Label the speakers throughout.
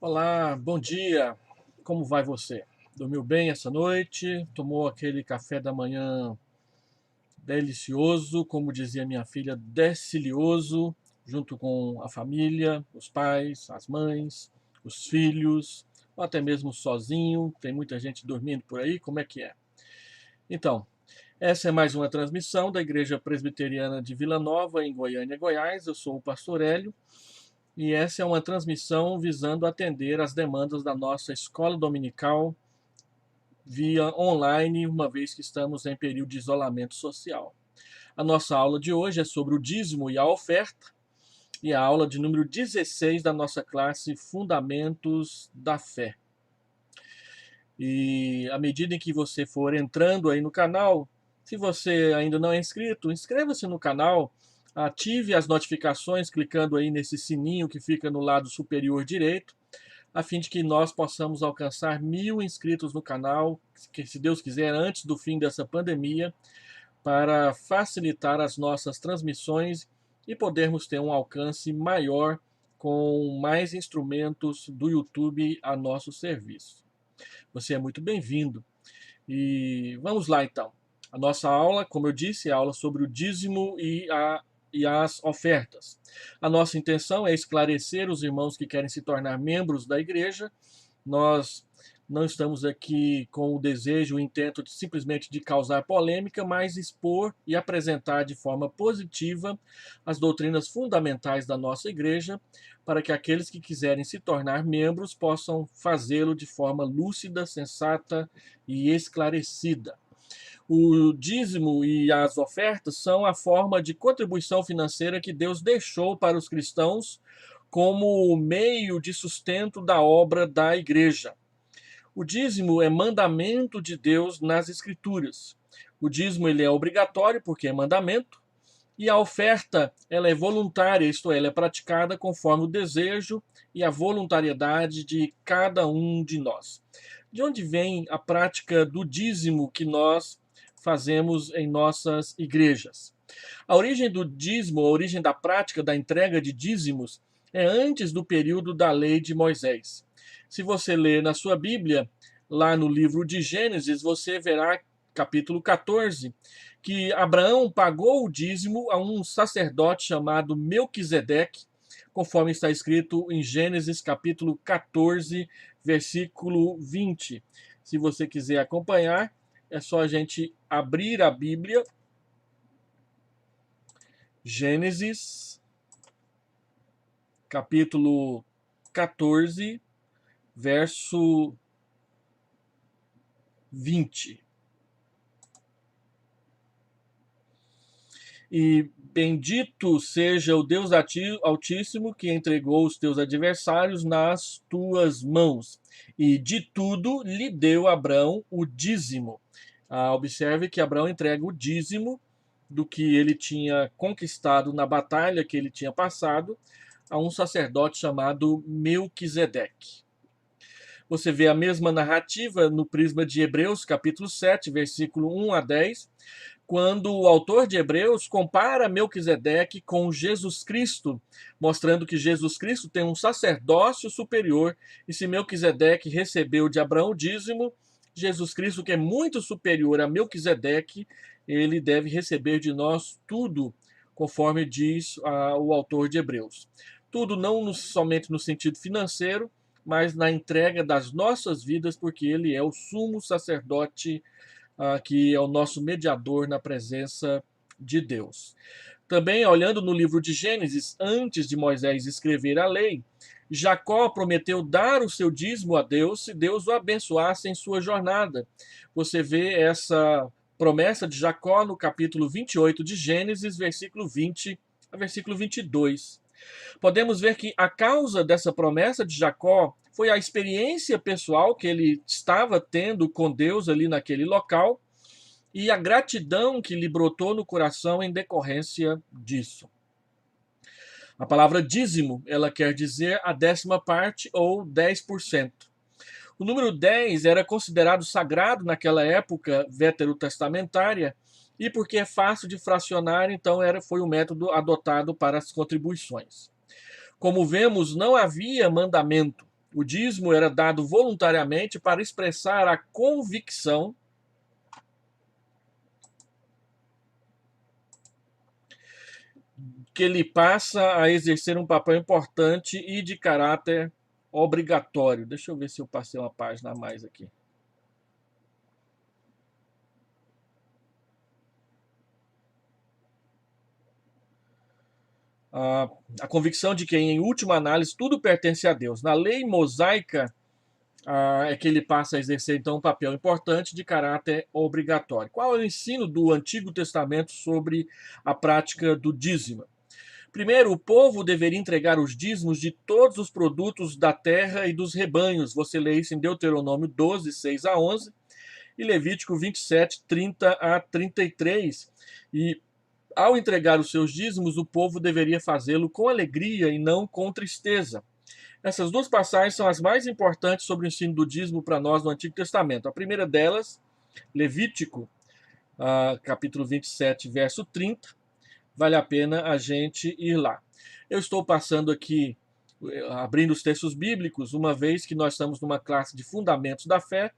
Speaker 1: Olá, bom dia. Como vai você? Dormiu bem essa noite? Tomou aquele café da manhã delicioso, como dizia minha filha, decilioso, junto com a família, os pais, as mães, os filhos, ou até mesmo sozinho. Tem muita gente dormindo por aí, como é que é? Então, essa é mais uma transmissão da Igreja Presbiteriana de Vila Nova, em Goiânia, Goiás. Eu sou o pastor Hélio. E essa é uma transmissão visando atender às demandas da nossa escola dominical via online, uma vez que estamos em período de isolamento social. A nossa aula de hoje é sobre o dízimo e a oferta, e a aula de número 16 da nossa classe Fundamentos da Fé. E à medida em que você for entrando aí no canal, se você ainda não é inscrito, inscreva-se no canal, ative as notificações clicando aí nesse sininho que fica no lado superior direito, a fim de que nós possamos alcançar 1.000 inscritos no canal, que se Deus quiser, antes do fim dessa pandemia, para facilitar as nossas transmissões e podermos ter um alcance maior com mais instrumentos do YouTube a nosso serviço. Você é muito bem-vindo. E vamos lá então. A nossa aula, como eu disse, é a aula sobre o dízimo e as ofertas. A nossa intenção é esclarecer os irmãos que querem se tornar membros da igreja. Nós não estamos aqui com o desejo, o intento de simplesmente de causar polêmica, mas expor e apresentar de forma positiva as doutrinas fundamentais da nossa igreja, para que aqueles que quiserem se tornar membros possam fazê-lo de forma lúcida, sensata e esclarecida. O dízimo e as ofertas são a forma de contribuição financeira que Deus deixou para os cristãos como meio de sustento da obra da igreja. O dízimo é mandamento de Deus nas Escrituras. O dízimo ele é obrigatório porque é mandamento, e a oferta ela é voluntária, isto é, ela é praticada conforme o desejo e a voluntariedade de cada um de nós. De onde vem a prática do dízimo que nós fazemos em nossas igrejas? A origem do dízimo, a origem da prática da entrega de dízimos é antes do período da lei de Moisés. Se você ler na sua Bíblia, lá no livro de Gênesis, você verá, capítulo 14, que Abraão pagou o dízimo a um sacerdote chamado Melquisedeque, conforme está escrito em Gênesis capítulo 14, versículo 20. Se você quiser acompanhar, é só a gente abrir a Bíblia. Gênesis capítulo 14, verso 20. E bendito seja o Deus Altíssimo que entregou os teus adversários nas tuas mãos. E de tudo lhe deu Abrão o dízimo. Observe que Abraão entrega o dízimo do que ele tinha conquistado na batalha que ele tinha passado a um sacerdote chamado Melquisedeque. Você vê a mesma narrativa no prisma de Hebreus, capítulo 7, versículo 1 a 10, quando o autor de Hebreus compara Melquisedeque com Jesus Cristo, mostrando que Jesus Cristo tem um sacerdócio superior, e se Melquisedeque recebeu de Abraão o dízimo, Jesus Cristo, que é muito superior a Melquisedeque, ele deve receber de nós tudo, conforme diz o autor de Hebreus. Tudo não somente no sentido financeiro, mas na entrega das nossas vidas, porque ele é o sumo sacerdote que é o nosso mediador na presença de Deus. Também, olhando no livro de Gênesis, antes de Moisés escrever a lei, Jacó prometeu dar o seu dízimo a Deus se Deus o abençoasse em sua jornada. Você vê essa promessa de Jacó no capítulo 28 de Gênesis, versículo 20 a versículo 22. Podemos ver que a causa dessa promessa de Jacó foi a experiência pessoal que ele estava tendo com Deus ali naquele local e a gratidão que lhe brotou no coração em decorrência disso. A palavra dízimo, ela quer dizer a 10ª parte ou 10%. O número 10 era considerado sagrado naquela época veterotestamentária, e porque é fácil de fracionar, então foi o método adotado para as contribuições. Como vemos, não havia mandamento. O dízimo era dado voluntariamente para expressar a convicção que ele passa a exercer um papel importante e de caráter obrigatório. Deixa eu ver se eu passei uma página a mais aqui. A convicção de que, em última análise, tudo pertence a Deus. Na lei mosaica, é que ele passa a exercer, então, um papel importante de caráter obrigatório. Qual é o ensino do Antigo Testamento sobre a prática do dízimo? Primeiro, o povo deveria entregar os dízimos de todos os produtos da terra e dos rebanhos. Você lê isso em Deuteronômio 12, 6 a 11, e Levítico 27, 30 a 33. E ao entregar os seus dízimos, o povo deveria fazê-lo com alegria e não com tristeza. Essas duas passagens são as mais importantes sobre o ensino do dízimo para nós no Antigo Testamento. A primeira delas, Levítico, capítulo 27, verso 30. Vale a pena a gente ir lá. Eu estou passando aqui, abrindo os textos bíblicos, uma vez que nós estamos numa classe de fundamentos da fé.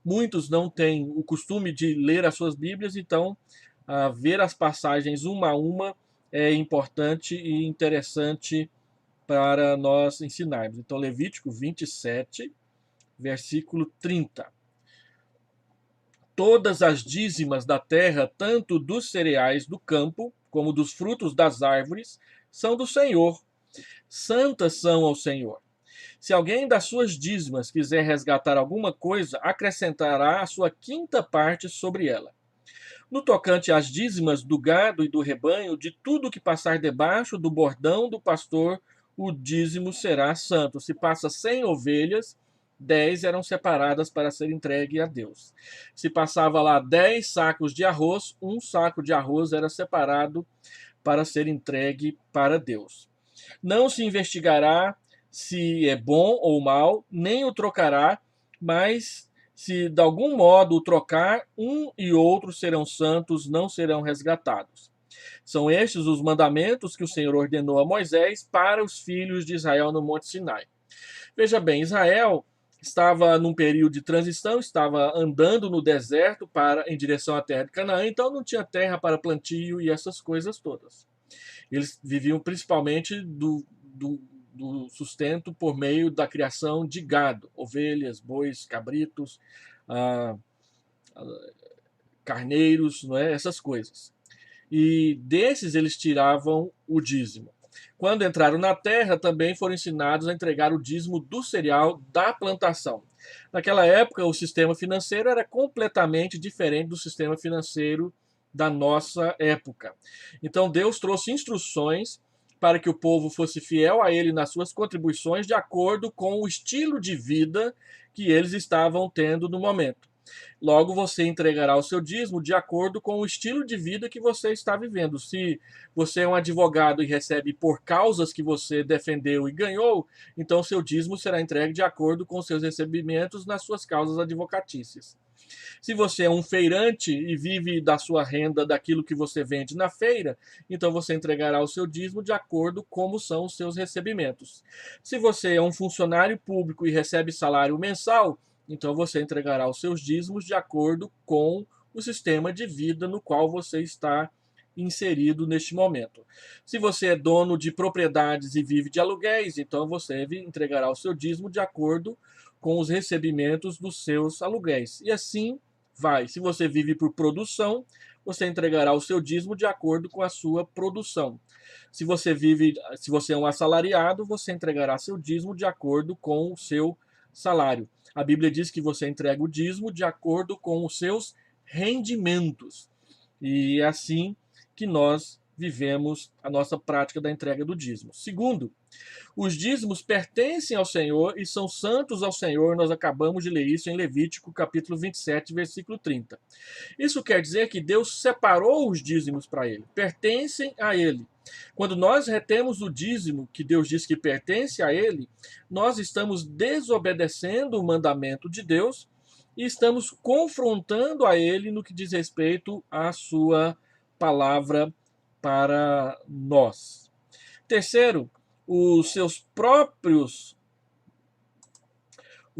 Speaker 1: Muitos não têm o costume de ler as suas Bíblias, então ver as passagens uma a uma é importante e interessante para nós ensinarmos. Então, Levítico 27, versículo 30. Todas as dízimas da terra, tanto dos cereais do campo, como dos frutos das árvores, são do Senhor. Santas são ao Senhor. Se alguém das suas dízimas quiser resgatar alguma coisa, acrescentará a sua quinta parte sobre ela. No tocante às dízimas do gado e do rebanho, de tudo que passar debaixo do bordão do pastor, o dízimo será santo. Se passa 100 ovelhas, 10 eram separadas para ser entregue a Deus. Se passava lá 10 sacos de arroz, um saco de arroz era separado para ser entregue para Deus. Não se investigará se é bom ou mal, nem o trocará, mas se de algum modo o trocar, um e outro serão santos, não serão resgatados. São estes os mandamentos que o Senhor ordenou a Moisés para os filhos de Israel no Monte Sinai. Veja bem, Israel estava num período de transição, estava andando no deserto em direção à terra de Canaã, então não tinha terra para plantio e essas coisas todas. Eles viviam principalmente do sustento por meio da criação de gado, ovelhas, bois, cabritos, carneiros, não é? Essas coisas. E desses eles tiravam o dízimo. Quando entraram na terra, também foram ensinados a entregar o dízimo do cereal da plantação. Naquela época, o sistema financeiro era completamente diferente do sistema financeiro da nossa época. Então, Deus trouxe instruções para que o povo fosse fiel a ele nas suas contribuições de acordo com o estilo de vida que eles estavam tendo no momento. Logo, você entregará o seu dízimo de acordo com o estilo de vida que você está vivendo. Se você é um advogado e recebe por causas que você defendeu e ganhou, então seu dízimo será entregue de acordo com seus recebimentos nas suas causas advocatícias. Se você é um feirante e vive da sua renda daquilo que você vende na feira, então você entregará o seu dízimo de acordo com como são os seus recebimentos. Se você é um funcionário público e recebe salário mensal, então você entregará os seus dízimos de acordo com o sistema de vida no qual você está inserido neste momento. Se você é dono de propriedades e vive de aluguéis, então você entregará o seu dízimo de acordo com os recebimentos dos seus aluguéis. E assim vai. Se você vive por produção, você entregará o seu dízimo de acordo com a sua produção. Se você é um assalariado, você entregará seu dízimo de acordo com o seu salário. A Bíblia diz que você entrega o dízimo de acordo com os seus rendimentos. E é assim que nós vivemos a nossa prática da entrega do dízimo. Segundo, os dízimos pertencem ao Senhor e são santos ao Senhor. Nós acabamos de ler isso em Levítico, capítulo 27, versículo 30. Isso quer dizer que Deus separou os dízimos para ele, pertencem a ele. Quando nós retemos o dízimo que Deus diz que pertence a ele, nós estamos desobedecendo o mandamento de Deus e estamos confrontando a ele no que diz respeito à sua palavra para nós. Terceiro, os seus próprios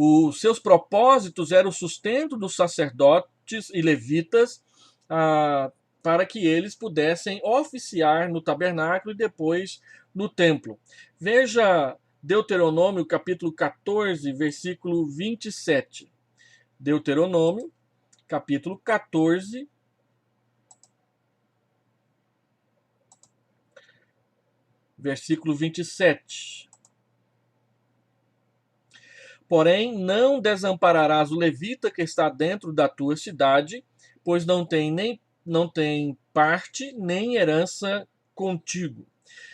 Speaker 1: Os seus propósitos eram o sustento dos sacerdotes e levitas, para que eles pudessem oficiar no tabernáculo e depois no templo. Veja Deuteronômio capítulo 14, versículo 27. Deuteronômio capítulo 14, versículo 27. Porém, não desampararás o levita que está dentro da tua cidade, pois não tem parte nem herança contigo.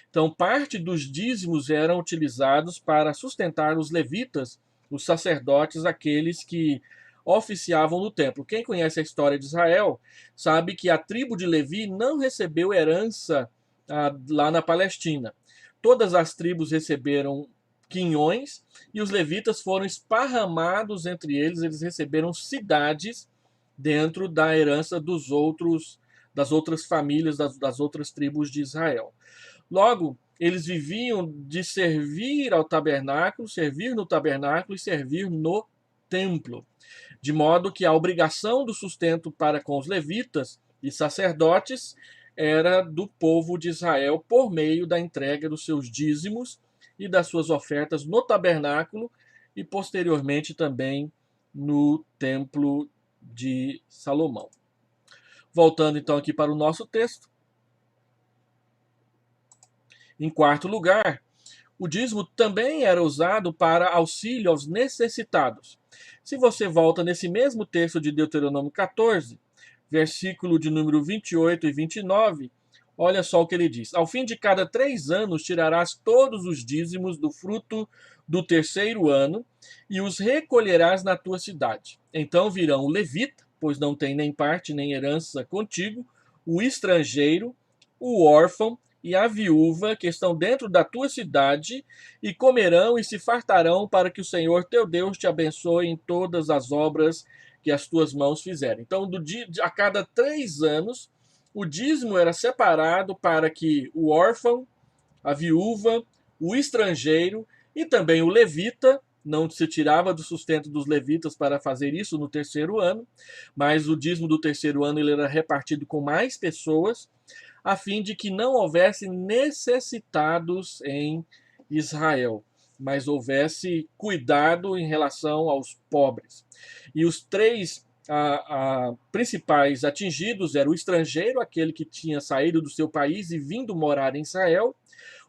Speaker 1: Então, parte dos dízimos eram utilizados para sustentar os levitas, os sacerdotes, aqueles que oficiavam no templo. Quem conhece a história de Israel sabe que a tribo de Levi não recebeu herança lá na Palestina. Todas as tribos receberam quinhões e os levitas foram esparramados entre eles. Eles receberam cidades dentro da herança das outras famílias, das outras tribos de Israel. Logo, eles viviam de servir ao tabernáculo, servir no tabernáculo e servir no templo. De modo que a obrigação do sustento para com os levitas e sacerdotes era do povo de Israel por meio da entrega dos seus dízimos e das suas ofertas no tabernáculo e posteriormente também no templo de Salomão. Voltando então aqui para o nosso texto. Em quarto lugar, o dízimo também era usado para auxílio aos necessitados. Se você volta nesse mesmo texto de Deuteronômio 14, versículo de número 28 e 29, olha só o que ele diz. Ao fim de cada 3 anos tirarás todos os dízimos do fruto do terceiro ano e os recolherás na tua cidade. Então virão o levita, pois não tem nem parte nem herança contigo, o estrangeiro, o órfão e a viúva que estão dentro da tua cidade, e comerão e se fartarão, para que o Senhor teu Deus te abençoe em todas as obras que as tuas mãos fizerem. Então, a cada 3 anos, o dízimo era separado para que o órfão, a viúva, o estrangeiro e também o levita, não se tirava do sustento dos levitas para fazer isso no terceiro ano, mas o dízimo do terceiro ano ele era repartido com mais pessoas, a fim de que não houvesse necessitados em Israel, mas houvesse cuidado em relação aos pobres. E os 3 principais atingidos eram o estrangeiro, aquele que tinha saído do seu país e vindo morar em Israel,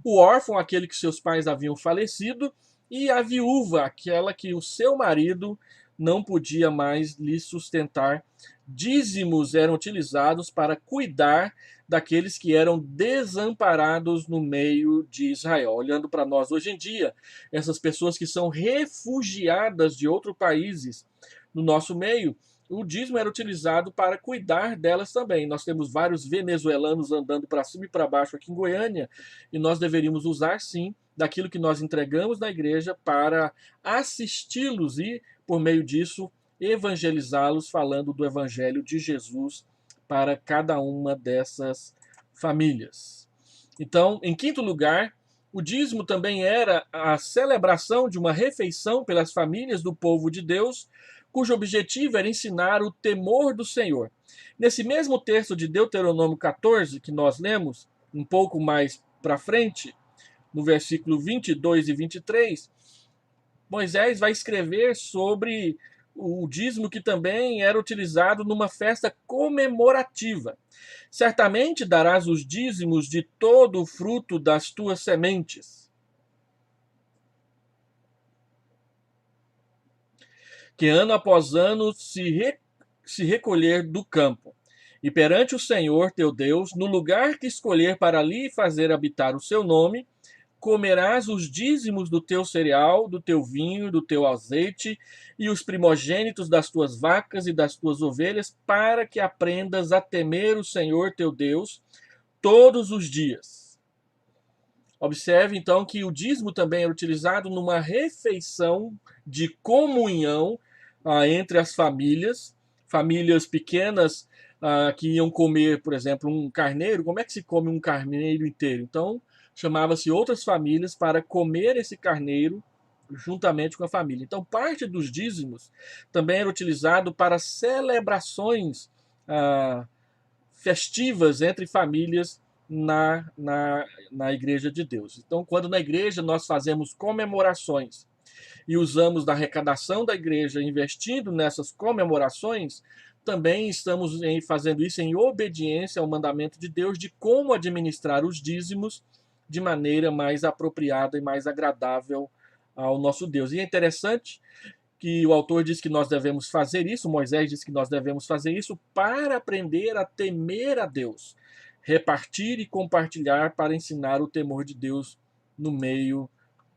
Speaker 1: o órfão, aquele que seus pais haviam falecido, e a viúva, aquela que o seu marido não podia mais lhe sustentar. Dízimos eram utilizados para cuidar daqueles que eram desamparados no meio de Israel. Olhando para nós hoje em dia, essas pessoas que são refugiadas de outros países no nosso meio, o dízimo era utilizado para cuidar delas também. Nós temos vários venezuelanos andando para cima e para baixo aqui em Goiânia, e nós deveríamos usar sim daquilo que nós entregamos na igreja para assisti-los e, por meio disso, evangelizá-los, falando do evangelho de Jesus para cada uma dessas famílias. Então, em quinto lugar, o dízimo também era a celebração de uma refeição pelas famílias do povo de Deus, cujo objetivo era ensinar o temor do Senhor. Nesse mesmo texto de Deuteronômio 14, que nós lemos um pouco mais para frente, no versículo 22 e 23, Moisés vai escrever sobre o dízimo que também era utilizado numa festa comemorativa. Certamente darás os dízimos de todo o fruto das tuas sementes, que ano após ano se recolher do campo. E perante o Senhor teu Deus, no lugar que escolher para ali fazer habitar o seu nome, comerás os dízimos do teu cereal, do teu vinho, do teu azeite e os primogênitos das tuas vacas e das tuas ovelhas, para que aprendas a temer o Senhor teu Deus todos os dias. Observe então que o dízimo também é utilizado numa refeição de comunhão entre as famílias pequenas que iam comer, por exemplo, um carneiro. Como é que se come um carneiro inteiro? Então, chamava-se outras famílias para comer esse carneiro juntamente com a família. Então, parte dos dízimos também era utilizado para celebrações ah, festivas entre famílias na Igreja de Deus. Então, quando na igreja nós fazemos comemorações e usamos da arrecadação da igreja investindo nessas comemorações, também estamos fazendo isso em obediência ao mandamento de Deus de como administrar os dízimos de maneira mais apropriada e mais agradável ao nosso Deus. E é interessante que o autor diz que nós devemos fazer isso, Moisés diz que nós devemos fazer isso para aprender a temer a Deus, repartir e compartilhar para ensinar o temor de Deus no meio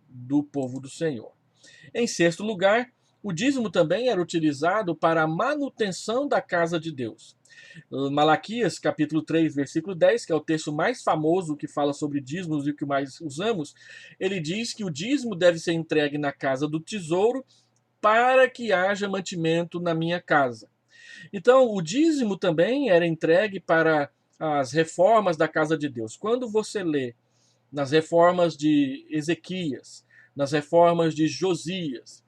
Speaker 1: do povo do Senhor. Em sexto lugar, o dízimo também era utilizado para a manutenção da casa de Deus. Malaquias, capítulo 3, versículo 10, que é o texto mais famoso que fala sobre dízimos e o que mais usamos, ele diz que o dízimo deve ser entregue na casa do tesouro para que haja mantimento na minha casa. Então, o dízimo também era entregue para as reformas da casa de Deus. Quando você lê nas reformas de Ezequias, nas reformas de Josias,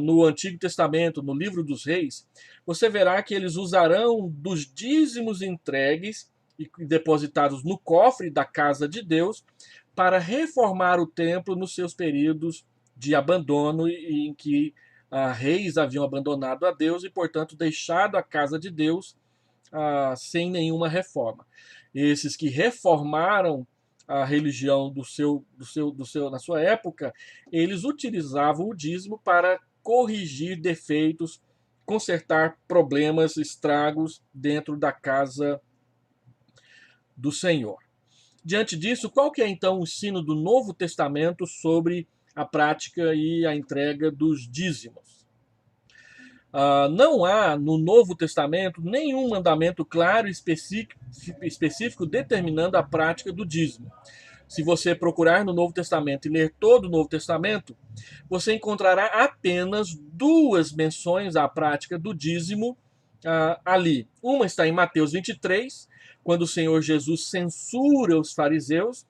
Speaker 1: no Antigo Testamento, no livro dos Reis, você verá que eles usarão dos dízimos entregues e depositados no cofre da casa de Deus para reformar o templo nos seus períodos de abandono em que reis haviam abandonado a Deus e, portanto, deixado a casa de Deus sem nenhuma reforma. Esses que reformaram a religião na sua época, eles utilizavam o dízimo para corrigir defeitos, consertar problemas, estragos dentro da casa do Senhor. Diante disso, qual que é então o ensino do Novo Testamento sobre a prática e a entrega dos dízimos? Não há no Novo Testamento nenhum mandamento claro e específico determinando a prática do dízimo. Se você procurar no Novo Testamento e ler todo o Novo Testamento, você encontrará apenas duas menções à prática do dízimo ali. Uma está em Mateus 23, quando o Senhor Jesus censura os fariseus,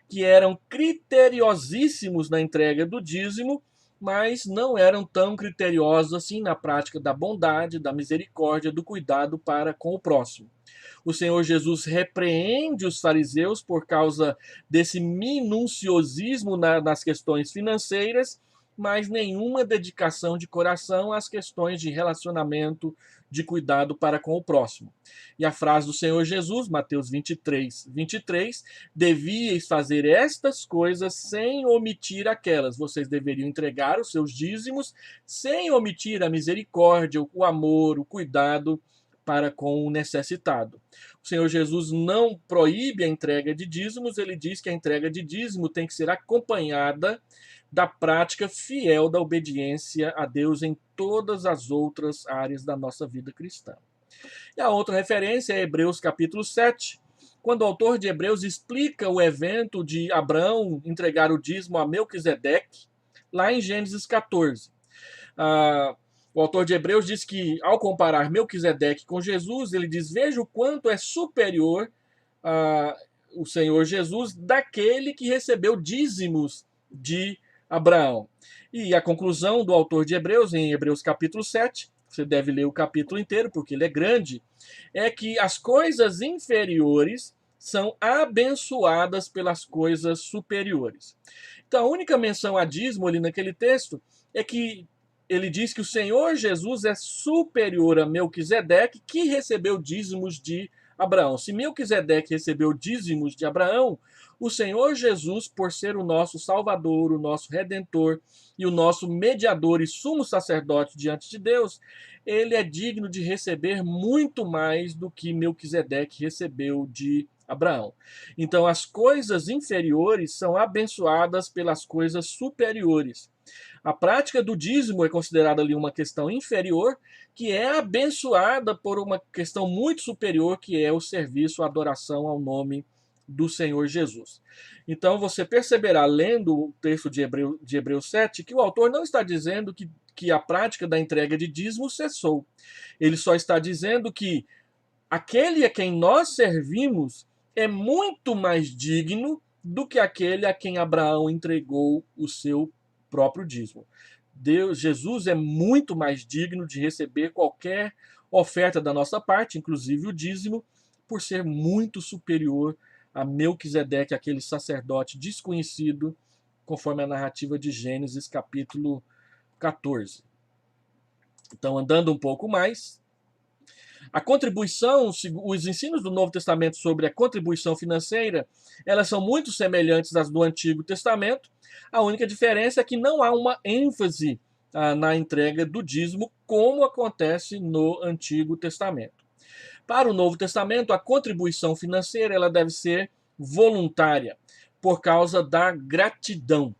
Speaker 1: que eram criteriosíssimos na entrega do dízimo, mas não eram tão criteriosos assim na prática da bondade, da misericórdia, do cuidado para com o próximo. O Senhor Jesus repreende os fariseus por causa desse minuciosismo nas questões financeiras, mas nenhuma dedicação de coração às questões de relacionamento, de cuidado para com o próximo. E a frase do Senhor Jesus, Mateus 23, 23, devíeis fazer estas coisas sem omitir aquelas. Vocês deveriam entregar os seus dízimos sem omitir a misericórdia, o amor, o cuidado para com o necessitado. O Senhor Jesus não proíbe a entrega de dízimos, ele diz que a entrega de dízimo tem que ser acompanhada da prática fiel da obediência a Deus em todas as outras áreas da nossa vida cristã. E a outra referência é Hebreus capítulo 7, quando o autor de Hebreus explica o evento de Abraão entregar o dízimo a Melquisedeque, lá em Gênesis 14. O autor de Hebreus diz que, ao comparar Melquisedeque com Jesus, ele diz: veja o quanto é superior o Senhor Jesus daquele que recebeu dízimos de Abraão. E a conclusão do autor de Hebreus, em Hebreus capítulo 7, você deve ler o capítulo inteiro, porque ele é grande, é que as coisas inferiores são abençoadas pelas coisas superiores. Então, a única menção a dízimo ali naquele texto é que ele diz que o Senhor Jesus é superior a Melquisedeque, que recebeu dízimos de Abraão. Se Melquisedeque recebeu dízimos de Abraão, o Senhor Jesus, por ser o nosso Salvador, o nosso Redentor e o nosso mediador e sumo sacerdote diante de Deus, ele é digno de receber muito mais do que Melquisedeque recebeu de Abraão. Então, as coisas inferiores são abençoadas pelas coisas superiores. A prática do dízimo é considerada ali uma questão inferior, que é abençoada por uma questão muito superior, que é o serviço, a adoração ao nome do Senhor Jesus. Então você perceberá, lendo o texto de Hebreus 7, que o autor não está dizendo que a prática da entrega de dízimo cessou. Ele só está dizendo que aquele a quem nós servimos é muito mais digno do que aquele a quem Abraão entregou o seu próprio dízimo. Jesus é muito mais digno de receber qualquer oferta da nossa parte, inclusive o dízimo, por ser muito superior a Melquisedeque, aquele sacerdote desconhecido, conforme a narrativa de Gênesis capítulo 14. Então, andando um pouco mais, a contribuição, os ensinos do Novo Testamento sobre a contribuição financeira, elas são muito semelhantes às do Antigo Testamento. A única diferença é que não há uma ênfase na entrega do dízimo, como acontece no Antigo Testamento. Para o Novo Testamento, a contribuição financeira ela deve ser voluntária, por causa da gratidão.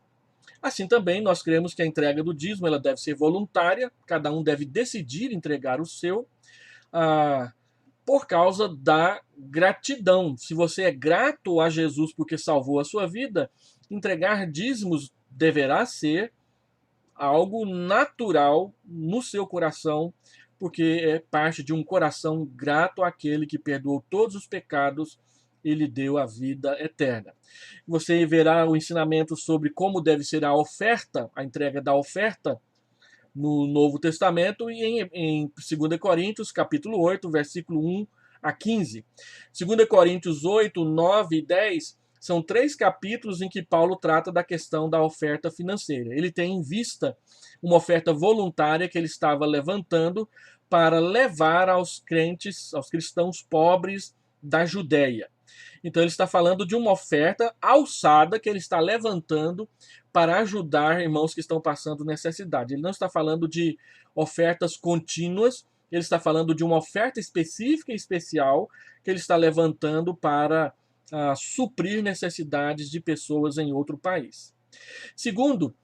Speaker 1: Assim também, nós cremos que a entrega do dízimo ela deve ser voluntária, cada um deve decidir entregar o seu, por causa da gratidão. Se você é grato a Jesus porque salvou a sua vida, entregar dízimos deverá ser algo natural no seu coração, porque é parte de um coração grato àquele que perdoou todos os pecados e lhe deu a vida eterna. Você verá o ensinamento sobre como deve ser a oferta, a entrega da oferta, no Novo Testamento e em 2 Coríntios, capítulo 8, versículo 1 a 15. 2 Coríntios 8, 9 e 10 são 3 capítulos em que Paulo trata da questão da oferta financeira. Ele tem em vista uma oferta voluntária que ele estava levantando para levar aos crentes, aos cristãos pobres da Judéia. Então ele está falando de uma oferta alçada que ele está levantando para ajudar irmãos que estão passando necessidade. Ele não está falando de ofertas contínuas, ele está falando de uma oferta específica e especial que ele está levantando para suprir necessidades de pessoas em outro país. Segundo,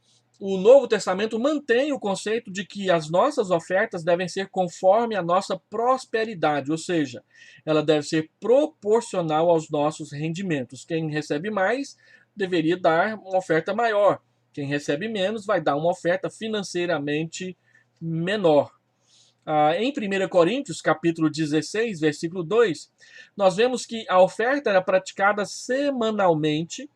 Speaker 1: o Novo Testamento mantém o conceito de que as nossas ofertas devem ser conforme a nossa prosperidade, ou seja, ela deve ser proporcional aos nossos rendimentos. Quem recebe mais deveria dar uma oferta maior. Quem recebe menos vai dar uma oferta financeiramente menor. Em 1 Coríntios, capítulo 16, versículo 2, nós vemos que a oferta era praticada semanalmente.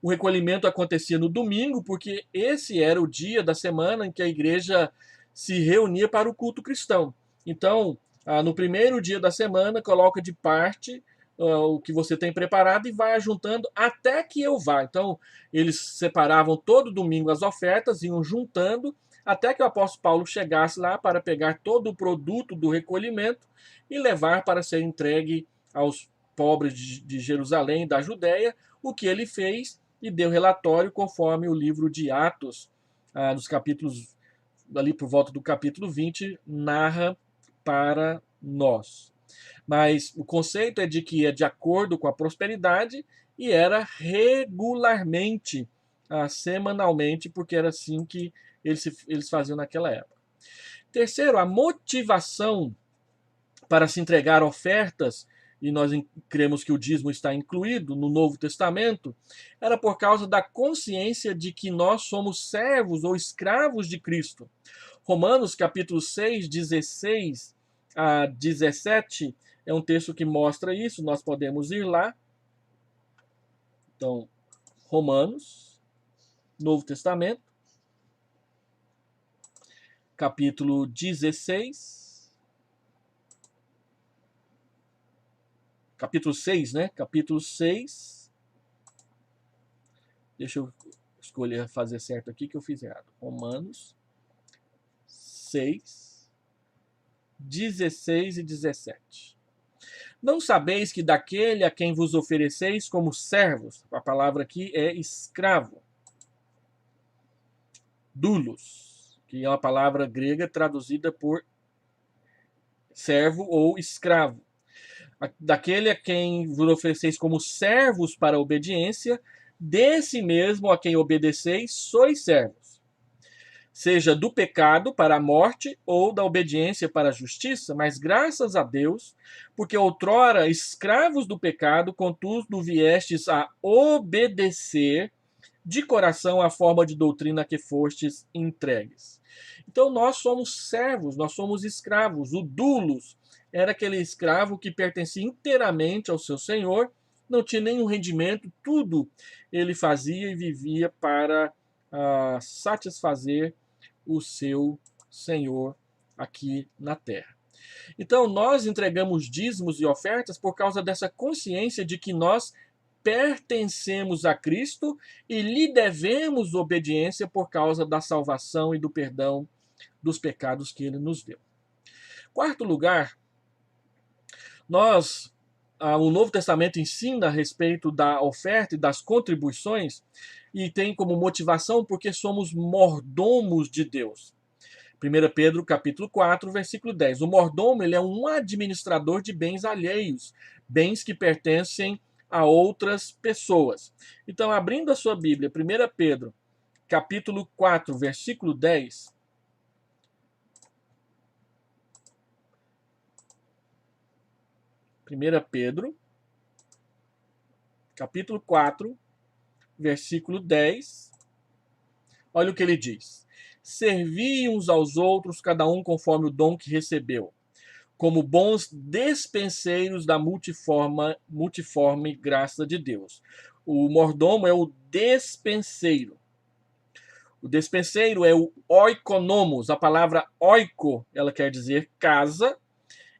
Speaker 1: O recolhimento acontecia no domingo, porque esse era o dia da semana em que a igreja se reunia para o culto cristão. Então, no primeiro dia da semana, coloca de parte o que você tem preparado e vai ajuntando até que eu vá. Então, eles separavam todo domingo as ofertas, iam juntando, até que o apóstolo Paulo chegasse lá para pegar todo o produto do recolhimento e levar para ser entregue aos pobres de Jerusalém, da Judéia, o que ele fez e deu relatório conforme o livro de Atos, nos capítulos, ali por volta do capítulo 20, narra para nós. Mas o conceito é de que é de acordo com a prosperidade e era regularmente, semanalmente, porque era assim que eles faziam naquela época. Terceiro, a motivação para se entregar ofertas, e nós cremos que o dízimo está incluído no Novo Testamento, era por causa da consciência de que nós somos servos ou escravos de Cristo. Romanos capítulo 6, 16 a 17 é um texto que mostra isso, nós podemos ir lá. Então, Romanos, Novo Testamento, capítulo 16, capítulo 6, né? Capítulo 6. Deixa eu escolher fazer certo aqui que eu fiz errado. Romanos 6, 16 e 17. Não sabeis que daquele a quem vos ofereceis como servos, a palavra aqui é escravo, doulos, que é uma palavra grega traduzida por servo ou escravo. Daquele a quem vos ofereceis como servos para a obediência, desse mesmo a quem obedeceis, sois servos. Seja do pecado para a morte ou da obediência para a justiça, mas graças a Deus, porque outrora escravos do pecado, contudo viestes a obedecer de coração a forma de doutrina que fostes entregues. Então nós somos servos, nós somos escravos. O doulos era aquele escravo que pertencia inteiramente ao seu senhor, não tinha nenhum rendimento, tudo ele fazia e vivia para satisfazer o seu Senhor aqui na terra. Então, nós entregamos dízimos e ofertas por causa dessa consciência de que nós pertencemos a Cristo e lhe devemos obediência por causa da salvação e do perdão dos pecados que ele nos deu. Quarto lugar, o Novo Testamento ensina a respeito da oferta e das contribuições e tem como motivação porque somos mordomos de Deus. 1 Pedro capítulo 4, versículo 10. O mordomo ele é um administrador de bens alheios, bens que pertencem a outras pessoas. Então, abrindo a sua Bíblia, 1 Pedro capítulo 4, versículo 10. 1 Pedro, capítulo 4, versículo 10. Olha o que ele diz. Servi uns aos outros, cada um conforme o dom que recebeu, como bons despenseiros da multiforme graça de Deus. O mordomo é o despenseiro. O despenseiro é o oikonomos. A palavra oiko, ela quer dizer casa,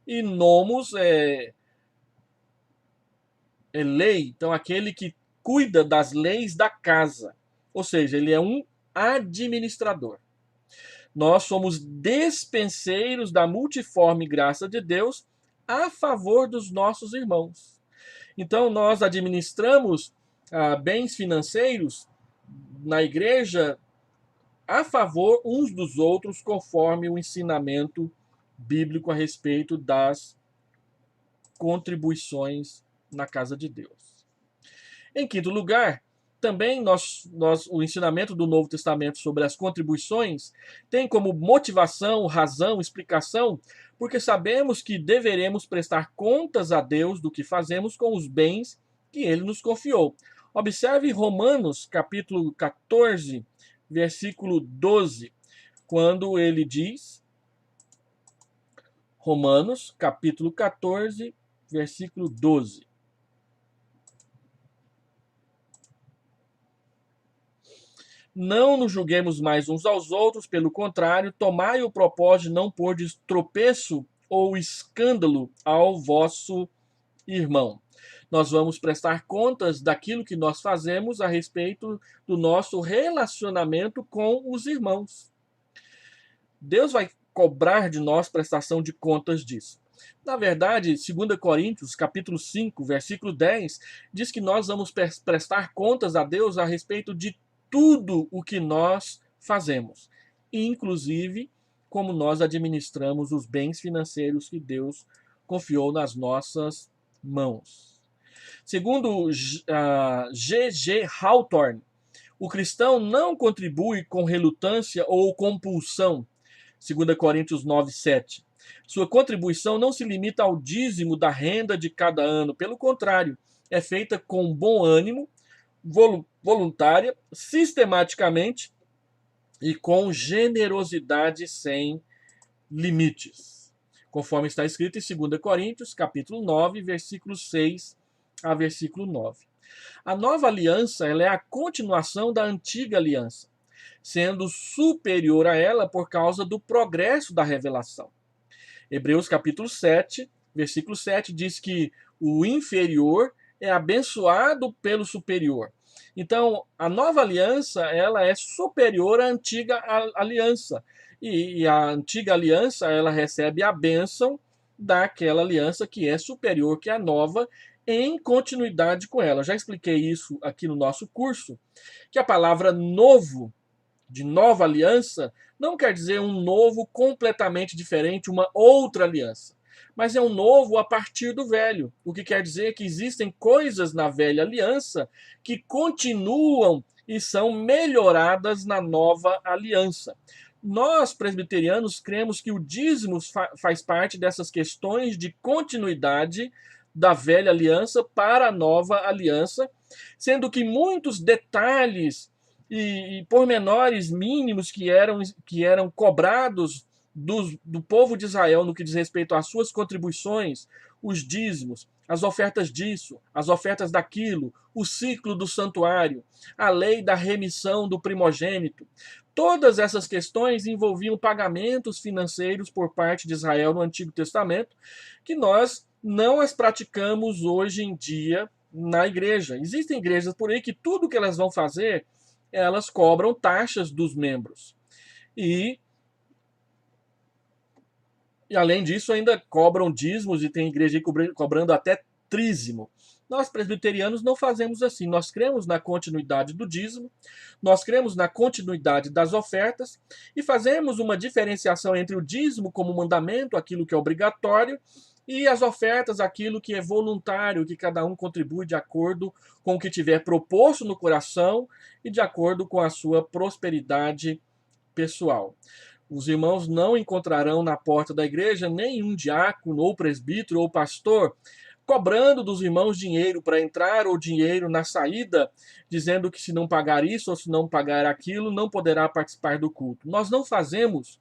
Speaker 1: e nomos é lei. Então, aquele que cuida das leis da casa. Ou seja, ele é um administrador. Nós somos despenseiros da multiforme graça de Deus a favor dos nossos irmãos. Então, nós administramos bens financeiros na igreja a favor uns dos outros, conforme o ensinamento bíblico a respeito das contribuições na casa de Deus. Em quinto lugar, também o ensinamento do Novo Testamento sobre as contribuições tem como motivação, razão, explicação, porque sabemos que deveremos prestar contas a Deus do que fazemos com os bens que ele nos confiou. Observe Romanos, capítulo 14, versículo 12, quando ele diz, Romanos, capítulo 14, versículo 12. Não nos julguemos mais uns aos outros, pelo contrário, tomai o propósito de não pôr de tropeço ou escândalo ao vosso irmão. Nós vamos prestar contas daquilo que nós fazemos a respeito do nosso relacionamento com os irmãos. Deus vai cobrar de nós prestação de contas disso. Na verdade, 2 Coríntios, capítulo 5, versículo 10, diz que nós vamos prestar contas a Deus a respeito de tudo o que nós fazemos, inclusive como nós administramos os bens financeiros que Deus confiou nas nossas mãos. Segundo G.G. Hawthorne, o cristão não contribui com relutância ou compulsão, 2 Coríntios 9, 7. Sua contribuição não se limita ao dízimo da renda de cada ano, pelo contrário, é feita com bom ânimo, voluntária, sistematicamente e com generosidade sem limites, conforme está escrito em 2 Coríntios, capítulo 9, versículo 6 a versículo 9. A nova aliança ela é a continuação da antiga aliança, sendo superior a ela por causa do progresso da revelação. Hebreus capítulo 7, versículo 7 diz que o inferior é abençoado pelo superior. Então, a nova aliança ela é superior à antiga aliança. E a antiga aliança ela recebe a bênção daquela aliança que é superior que a nova em continuidade com ela. Eu já expliquei isso aqui no nosso curso, que a palavra novo, de nova aliança, não quer dizer um novo completamente diferente, uma outra aliança. Mas é um novo a partir do velho. O que quer dizer que existem coisas na velha aliança que continuam e são melhoradas na nova aliança. Nós, presbiterianos, cremos que o dízimo faz parte dessas questões de continuidade da velha aliança para a nova aliança, sendo que muitos detalhes e pormenores mínimos que eram cobrados do povo de Israel no que diz respeito às suas contribuições, os dízimos, as ofertas disso, as ofertas daquilo, o ciclo do santuário, a lei da remissão do primogênito. Todas essas questões envolviam pagamentos financeiros por parte de Israel no Antigo Testamento, que nós não as praticamos hoje em dia na igreja. Existem igrejas por aí que tudo que elas vão fazer, elas cobram taxas dos membros. E além disso, ainda cobram dízimos e tem igreja aí cobrando até trízimo. Nós presbiterianos não fazemos assim. Nós cremos na continuidade do dízimo, nós cremos na continuidade das ofertas e fazemos uma diferenciação entre o dízimo como mandamento, aquilo que é obrigatório, e as ofertas, aquilo que é voluntário, que cada um contribui de acordo com o que tiver proposto no coração e de acordo com a sua prosperidade pessoal. Os irmãos não encontrarão na porta da igreja nenhum diácono, ou presbítero, ou pastor cobrando dos irmãos dinheiro para entrar ou dinheiro na saída, dizendo que se não pagar isso ou se não pagar aquilo, não poderá participar do culto. Nós não fazemos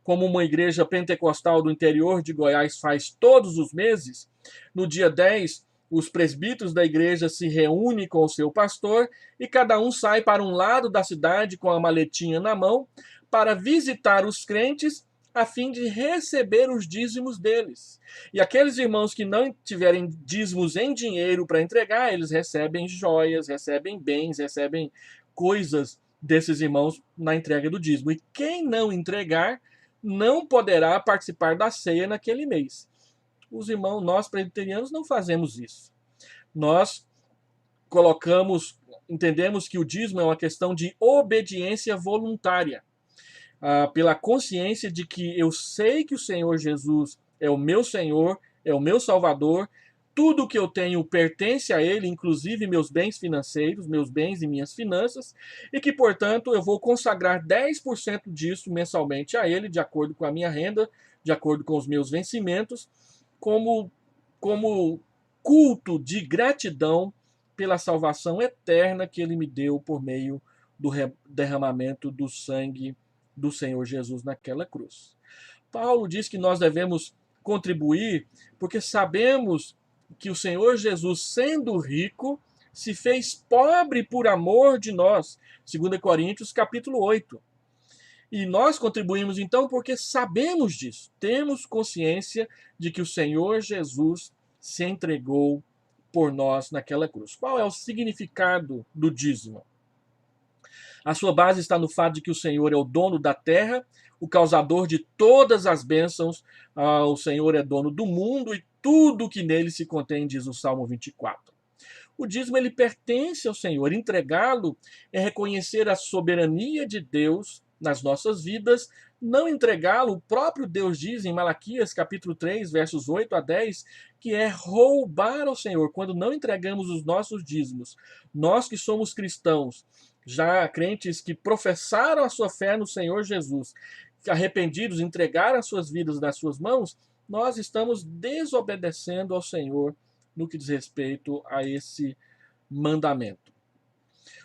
Speaker 1: como uma igreja pentecostal do interior de Goiás faz todos os meses. No dia 10, os presbíteros da igreja se reúnem com o seu pastor e cada um sai para um lado da cidade com a maletinha na mão para visitar os crentes a fim de receber os dízimos deles. E aqueles irmãos que não tiverem dízimos em dinheiro para entregar, eles recebem joias, recebem bens, recebem coisas desses irmãos na entrega do dízimo. E quem não entregar, não poderá participar da ceia naquele mês. Os irmãos, nós presbiterianos, não fazemos isso. Nós entendemos que o dízimo é uma questão de obediência voluntária. Pela consciência de que eu sei que o Senhor Jesus é o meu Senhor, é o meu Salvador, tudo que eu tenho pertence a Ele, inclusive meus bens financeiros, meus bens e minhas finanças, e que, portanto, eu vou consagrar 10% disso mensalmente a Ele, de acordo com a minha renda, de acordo com os meus vencimentos, como culto de gratidão pela salvação eterna que Ele me deu por meio do derramamento do sangue do Senhor Jesus naquela cruz. Paulo diz que nós devemos contribuir porque sabemos que o Senhor Jesus, sendo rico, se fez pobre por amor de nós. 2 Coríntios capítulo 8. E nós contribuímos então porque sabemos disso. Temos consciência de que o Senhor Jesus se entregou por nós naquela cruz. Qual é o significado do dízimo? A sua base está no fato de que o Senhor é o dono da terra, o causador de todas as bênçãos. O Senhor é dono do mundo e tudo que nele se contém, diz o Salmo 24. O dízimo ele pertence ao Senhor. Entregá-lo é reconhecer a soberania de Deus nas nossas vidas. Não entregá-lo, o próprio Deus diz em Malaquias capítulo 3, versos 8 a 10, que é roubar ao Senhor. Quando não entregamos os nossos dízimos, nós que somos cristãos, já crentes que professaram a sua fé no Senhor Jesus, arrependidos, entregaram as suas vidas nas suas mãos, nós estamos desobedecendo ao Senhor no que diz respeito a esse mandamento.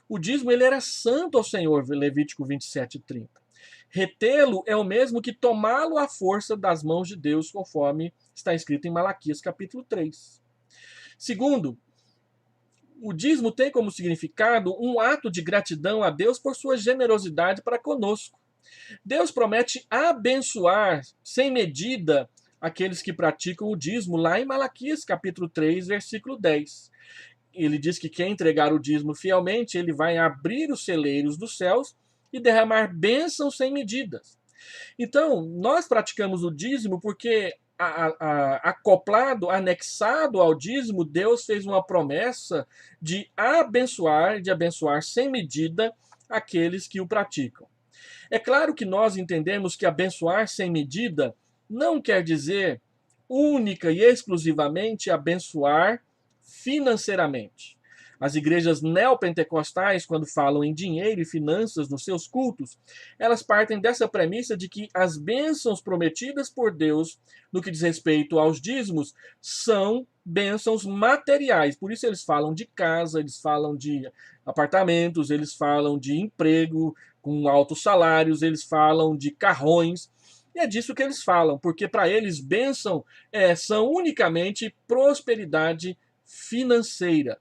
Speaker 1: O dízimo ele era santo ao Senhor, Levítico 27:30. Retê-lo é o mesmo que tomá-lo à força das mãos de Deus, conforme está escrito em Malaquias capítulo 3. Segundo, o dízimo tem como significado um ato de gratidão a Deus por sua generosidade para conosco. Deus promete abençoar sem medida aqueles que praticam o dízimo, lá em Malaquias capítulo 3, versículo 10. Ele diz que quem entregar o dízimo fielmente, ele vai abrir os celeiros dos céus e derramar bênçãos sem medidas. Então, nós praticamos o dízimo porque acoplado, anexado ao dízimo, Deus fez uma promessa de abençoar sem medida aqueles que o praticam. É claro que nós entendemos que abençoar sem medida não quer dizer única e exclusivamente abençoar financeiramente. As igrejas neopentecostais, quando falam em dinheiro e finanças nos seus cultos, elas partem dessa premissa de que as bênçãos prometidas por Deus no que diz respeito aos dízimos são bênçãos materiais. Por isso eles falam de casa, eles falam de apartamentos, eles falam de emprego com altos salários, eles falam de carrões. E é disso que eles falam, porque para eles bênção são unicamente prosperidade financeira.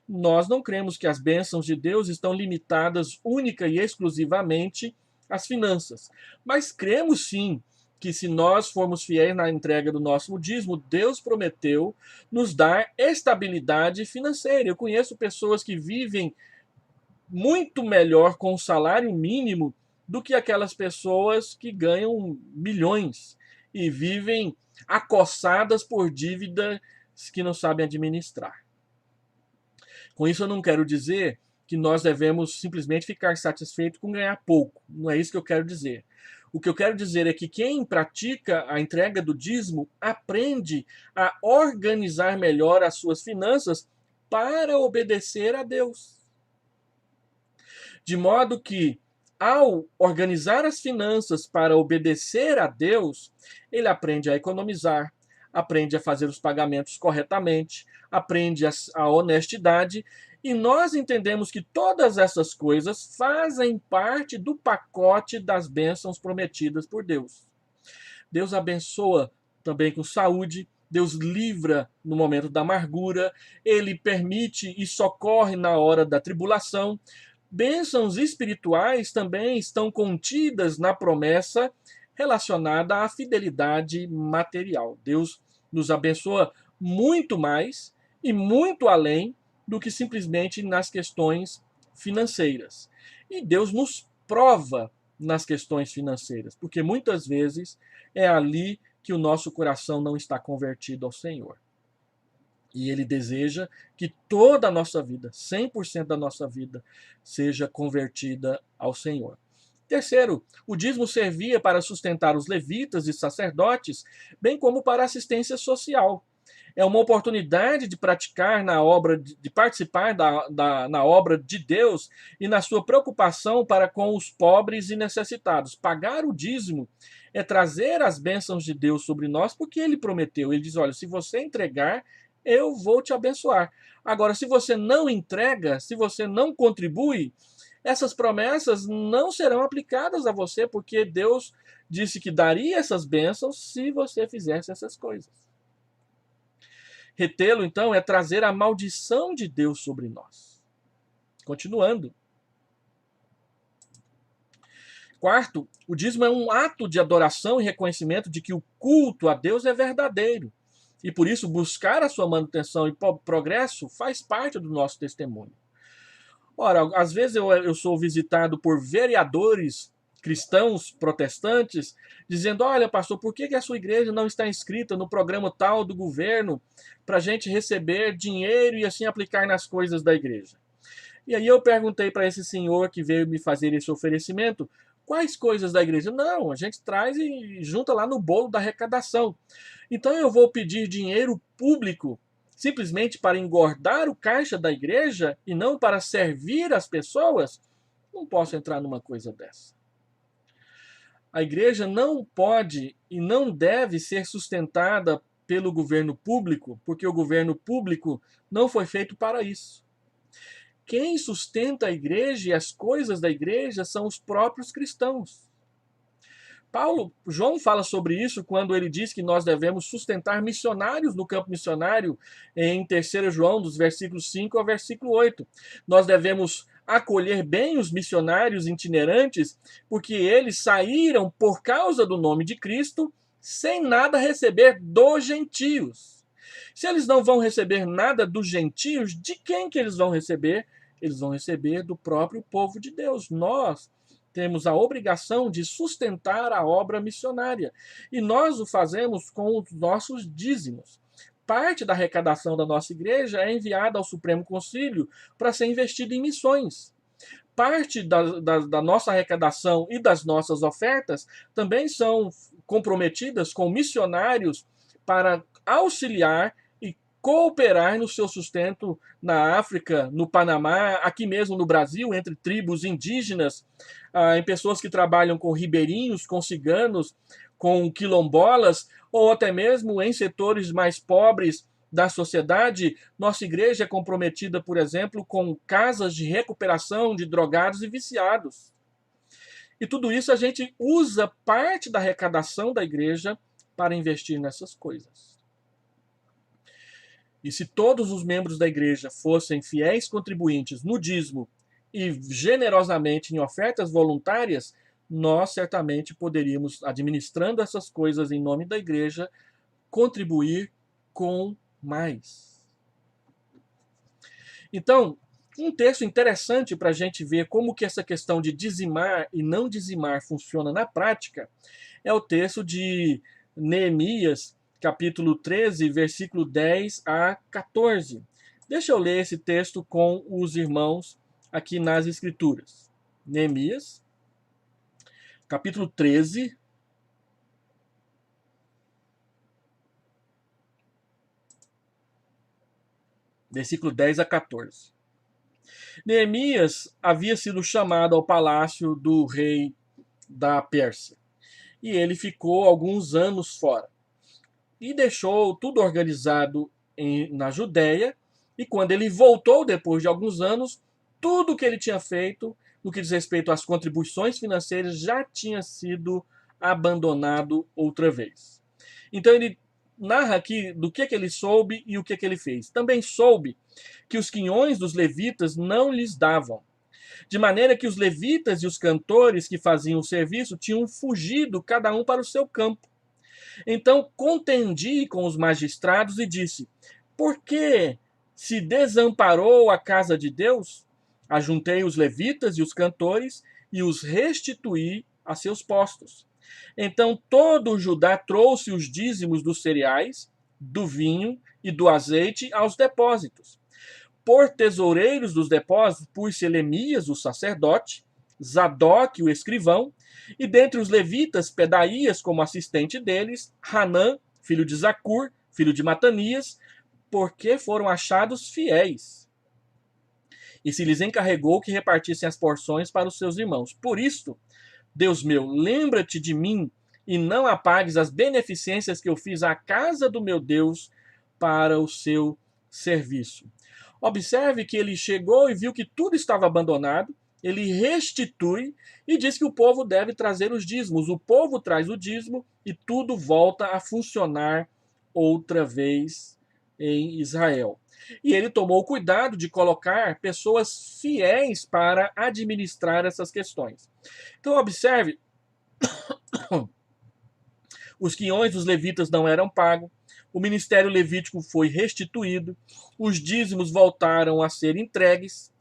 Speaker 1: Nós não cremos que as bênçãos de Deus estão limitadas única e exclusivamente às finanças. Mas cremos sim que se nós formos fiéis na entrega do nosso dízimo, Deus prometeu nos dar estabilidade financeira. Eu conheço pessoas que vivem muito melhor com o salário mínimo do que aquelas pessoas que ganham milhões e vivem acossadas por dívidas que não sabem administrar. Com isso, eu não quero dizer que nós devemos simplesmente ficar satisfeitos com ganhar pouco. Não é isso que eu quero dizer. O que eu quero dizer é que quem pratica a entrega do dízimo aprende a organizar melhor as suas finanças para obedecer a Deus. De modo que, ao organizar as finanças para obedecer a Deus, ele aprende a economizar, aprende a fazer os pagamentos corretamente, aprende a honestidade, e nós entendemos que todas essas coisas fazem parte do pacote das bênçãos prometidas por Deus. Deus abençoa também com saúde, Deus livra no momento da amargura, ele permite e socorre na hora da tribulação. Bênçãos espirituais também estão contidas na promessa relacionada à fidelidade material. Deus nos abençoa muito mais e muito além do que simplesmente nas questões financeiras. E Deus nos prova nas questões financeiras, porque muitas vezes é ali que o nosso coração não está convertido ao Senhor. E ele deseja que toda a nossa vida, 100% da nossa vida, seja convertida ao Senhor. Terceiro, o dízimo servia para sustentar os levitas e sacerdotes, bem como para assistência social. É uma oportunidade de praticar na obra, de participar na obra de Deus e na sua preocupação para com os pobres e necessitados. Pagar o dízimo é trazer as bênçãos de Deus sobre nós, porque ele prometeu. Ele diz: olha, se você entregar, eu vou te abençoar. Agora, se você não entrega, se você não contribui, essas promessas não serão aplicadas a você, porque Deus disse que daria essas bênçãos se você fizesse essas coisas. Retê-lo, então, é trazer a maldição de Deus sobre nós. Continuando. Quarto, o dízimo é um ato de adoração e reconhecimento de que o culto a Deus é verdadeiro. E por isso, buscar a sua manutenção e progresso faz parte do nosso testemunho. Ora, às vezes eu sou visitado por vereadores cristãos protestantes dizendo: olha, pastor, por que a sua igreja não está inscrita no programa tal do governo para a gente receber dinheiro e assim aplicar nas coisas da igreja? E aí eu perguntei para esse senhor que veio me fazer esse oferecimento: quais coisas da igreja? Não, a gente traz e junta lá no bolo da arrecadação. Então eu vou pedir dinheiro público simplesmente para engordar o caixa da igreja e não para servir as pessoas? Não posso entrar numa coisa dessa. A igreja não pode e não deve ser sustentada pelo governo público, porque o governo público não foi feito para isso. Quem sustenta a igreja e as coisas da igreja são os próprios cristãos. João fala sobre isso quando ele diz que nós devemos sustentar missionários no campo missionário, em 3 João, dos versículos 5 ao versículo 8. Nós devemos acolher bem os missionários itinerantes, porque eles saíram por causa do nome de Cristo, sem nada receber dos gentios. Se eles não vão receber nada dos gentios, de quem que eles vão receber? Eles vão receber do próprio povo de Deus. Nós temos a obrigação de sustentar a obra missionária. E nós o fazemos com os nossos dízimos. Parte da arrecadação da nossa igreja é enviada ao Supremo Concílio para ser investida em missões. Parte da nossa arrecadação e das nossas ofertas também são comprometidas com missionários para auxiliar cooperar no seu sustento na África, no Panamá, aqui mesmo no Brasil, entre tribos indígenas, em pessoas que trabalham com ribeirinhos, com ciganos, com quilombolas, ou até mesmo em setores mais pobres da sociedade. Nossa igreja é comprometida, por exemplo, com casas de recuperação de drogados e viciados. E tudo isso a gente usa parte da arrecadação da igreja para investir nessas coisas. E se todos os membros da igreja fossem fiéis contribuintes no dízimo e generosamente em ofertas voluntárias, nós certamente poderíamos, administrando essas coisas em nome da igreja, contribuir com mais. Então, um texto interessante para a gente ver como que essa questão de dizimar e não dizimar funciona na prática é o texto de Neemias, capítulo 13, versículo 10 a 14. Deixa eu ler esse texto com os irmãos aqui nas Escrituras. Neemias, capítulo 13, versículo 10 a 14. Neemias havia sido chamado ao palácio do rei da Pérsia. E ele ficou alguns anos fora. E deixou tudo organizado na Judéia. E quando ele voltou, depois de alguns anos, tudo que ele tinha feito, no que diz respeito às contribuições financeiras, já tinha sido abandonado outra vez. Então ele narra aqui do que ele soube e o que ele fez. Também soube que os quinhões dos levitas não lhes davam, de maneira que os levitas e os cantores que faziam o serviço tinham fugido cada um para o seu campo. Então contendi com os magistrados e disse: por que se desamparou a casa de Deus? Ajuntei os levitas e os cantores e os restituí a seus postos. Então todo o Judá trouxe os dízimos dos cereais, do vinho e do azeite aos depósitos. Por tesoureiros dos depósitos, pus Selemias, o sacerdote, Zadok, o escrivão, e dentre os levitas, Pedaías como assistente deles, Hanã, filho de Zacur, filho de Matanias, porque foram achados fiéis. E se lhes encarregou que repartissem as porções para os seus irmãos. Por isto, Deus meu, lembra-te de mim e não apagues as beneficências que eu fiz à casa do meu Deus para o seu serviço. Observe que ele chegou e viu que tudo estava abandonado, ele restitui e diz que o povo deve trazer os dízimos. O povo traz o dízimo e tudo volta a funcionar outra vez em Israel. E ele tomou cuidado de colocar pessoas fiéis para administrar essas questões. Então, observe, os quinhões dos levitas não eram pagos, o ministério levítico foi restituído, os dízimos voltaram a ser entregues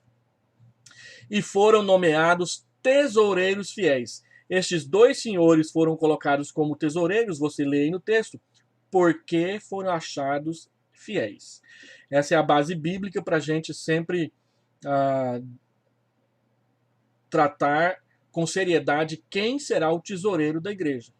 Speaker 1: e foram nomeados tesoureiros fiéis. Estes dois senhores foram colocados como tesoureiros, você lê aí no texto, porque foram achados fiéis. Essa é a base bíblica para a gente sempre tratar com seriedade quem será o tesoureiro da igreja.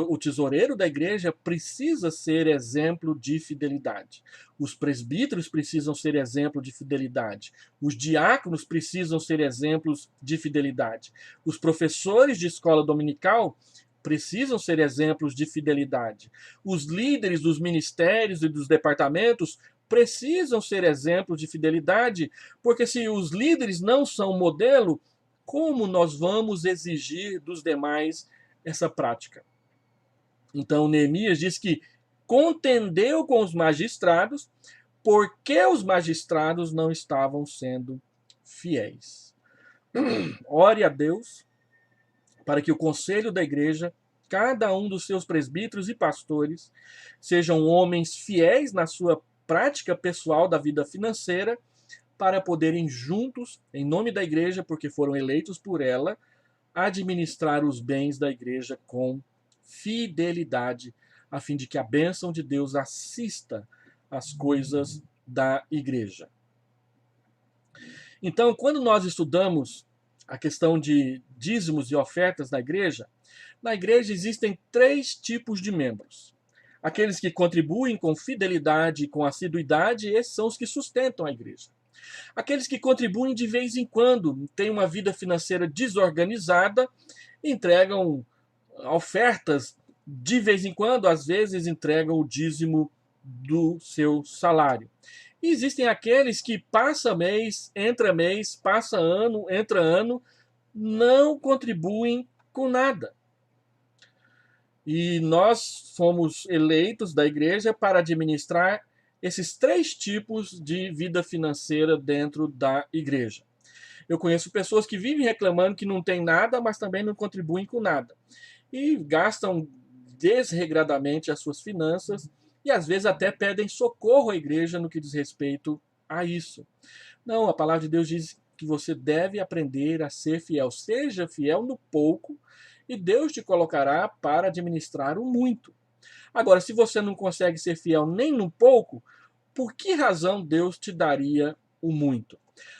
Speaker 1: O tesoureiro da igreja precisa ser exemplo de fidelidade. Os presbíteros precisam ser exemplo de fidelidade. Os diáconos precisam ser exemplos de fidelidade. Os professores de escola dominical precisam ser exemplos de fidelidade. Os líderes dos ministérios e dos departamentos precisam ser exemplos de fidelidade, porque se os líderes não são modelo, como nós vamos exigir dos demais essa prática? Então, Neemias diz que contendeu com os magistrados porque os magistrados não estavam sendo fiéis. Ore a Deus para que o conselho da igreja, cada um dos seus presbíteros e pastores, sejam homens fiéis na sua prática pessoal da vida financeira, para poderem juntos, em nome da igreja, porque foram eleitos por ela, administrar os bens da igreja com fidelidade, a fim de que a bênção de Deus assista às coisas da igreja. Então, quando nós estudamos a questão de dízimos e ofertas na igreja existem 3 tipos de membros. Aqueles que contribuem com fidelidade e com assiduidade, esses são os que sustentam a igreja. Aqueles que contribuem de vez em quando, têm uma vida financeira desorganizada, entregam ofertas de vez em quando, às vezes entregam o dízimo do seu salário. E existem aqueles que passa mês, passa ano, entra ano, não contribuem com nada. E nós fomos eleitos da igreja para administrar esses 3 tipos de vida financeira dentro da igreja. Eu conheço pessoas que vivem reclamando que não tem nada, mas também não contribuem com nada. E gastam desregradamente as suas finanças e às vezes até pedem socorro à igreja no que diz respeito a isso. Não, a palavra de Deus diz que você deve aprender a ser fiel. Seja fiel no pouco e Deus te colocará para administrar o muito. Agora, se você não consegue ser fiel nem no pouco, por que razão Deus te daria o muito?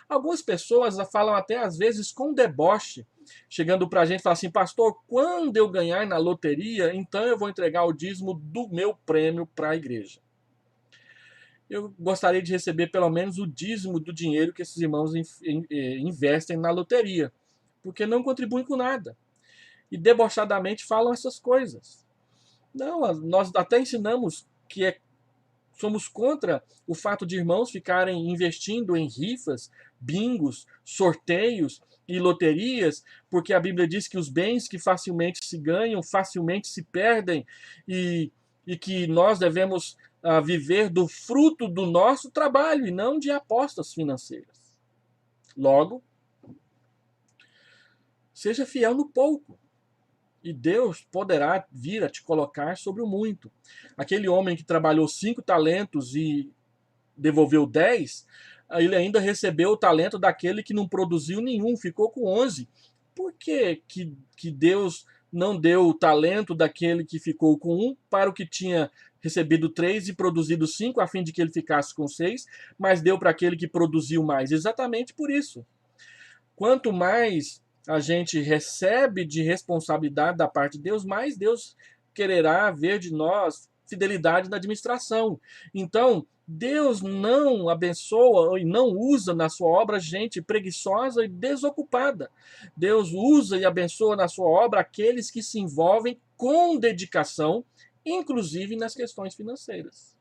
Speaker 1: Algumas pessoas falam até às vezes com deboche, chegando para a gente e falam assim: pastor, quando eu ganhar na loteria, então eu vou entregar o dízimo do meu prêmio para a igreja. Eu gostaria de receber pelo menos o dízimo do dinheiro que esses irmãos investem na loteria, porque não contribuem com nada. E debochadamente falam essas coisas. Não, nós até ensinamos que somos contra o fato de irmãos ficarem investindo em rifas, bingos, sorteios e loterias, porque a Bíblia diz que os bens que facilmente se ganham, facilmente se perdem, e, e que nós devemos viver do fruto do nosso trabalho e não de apostas financeiras. Logo, seja fiel no pouco. E Deus poderá vir a te colocar sobre o muito. Aquele homem que trabalhou 5 talentos e devolveu 10, ele ainda recebeu o talento daquele que não produziu nenhum, ficou com 11. Por que Deus não deu o talento daquele que ficou com 1 para o que tinha recebido 3 e produzido 5, a fim de que ele ficasse com 6, mas deu para aquele que produziu mais? Exatamente por isso. Quanto mais a gente recebe de responsabilidade da parte de Deus, mais Deus quererá ver de nós fidelidade na administração. Então, Deus não abençoa e não usa na sua obra gente preguiçosa e desocupada. Deus usa e abençoa na sua obra aqueles que se envolvem com dedicação, inclusive nas questões financeiras.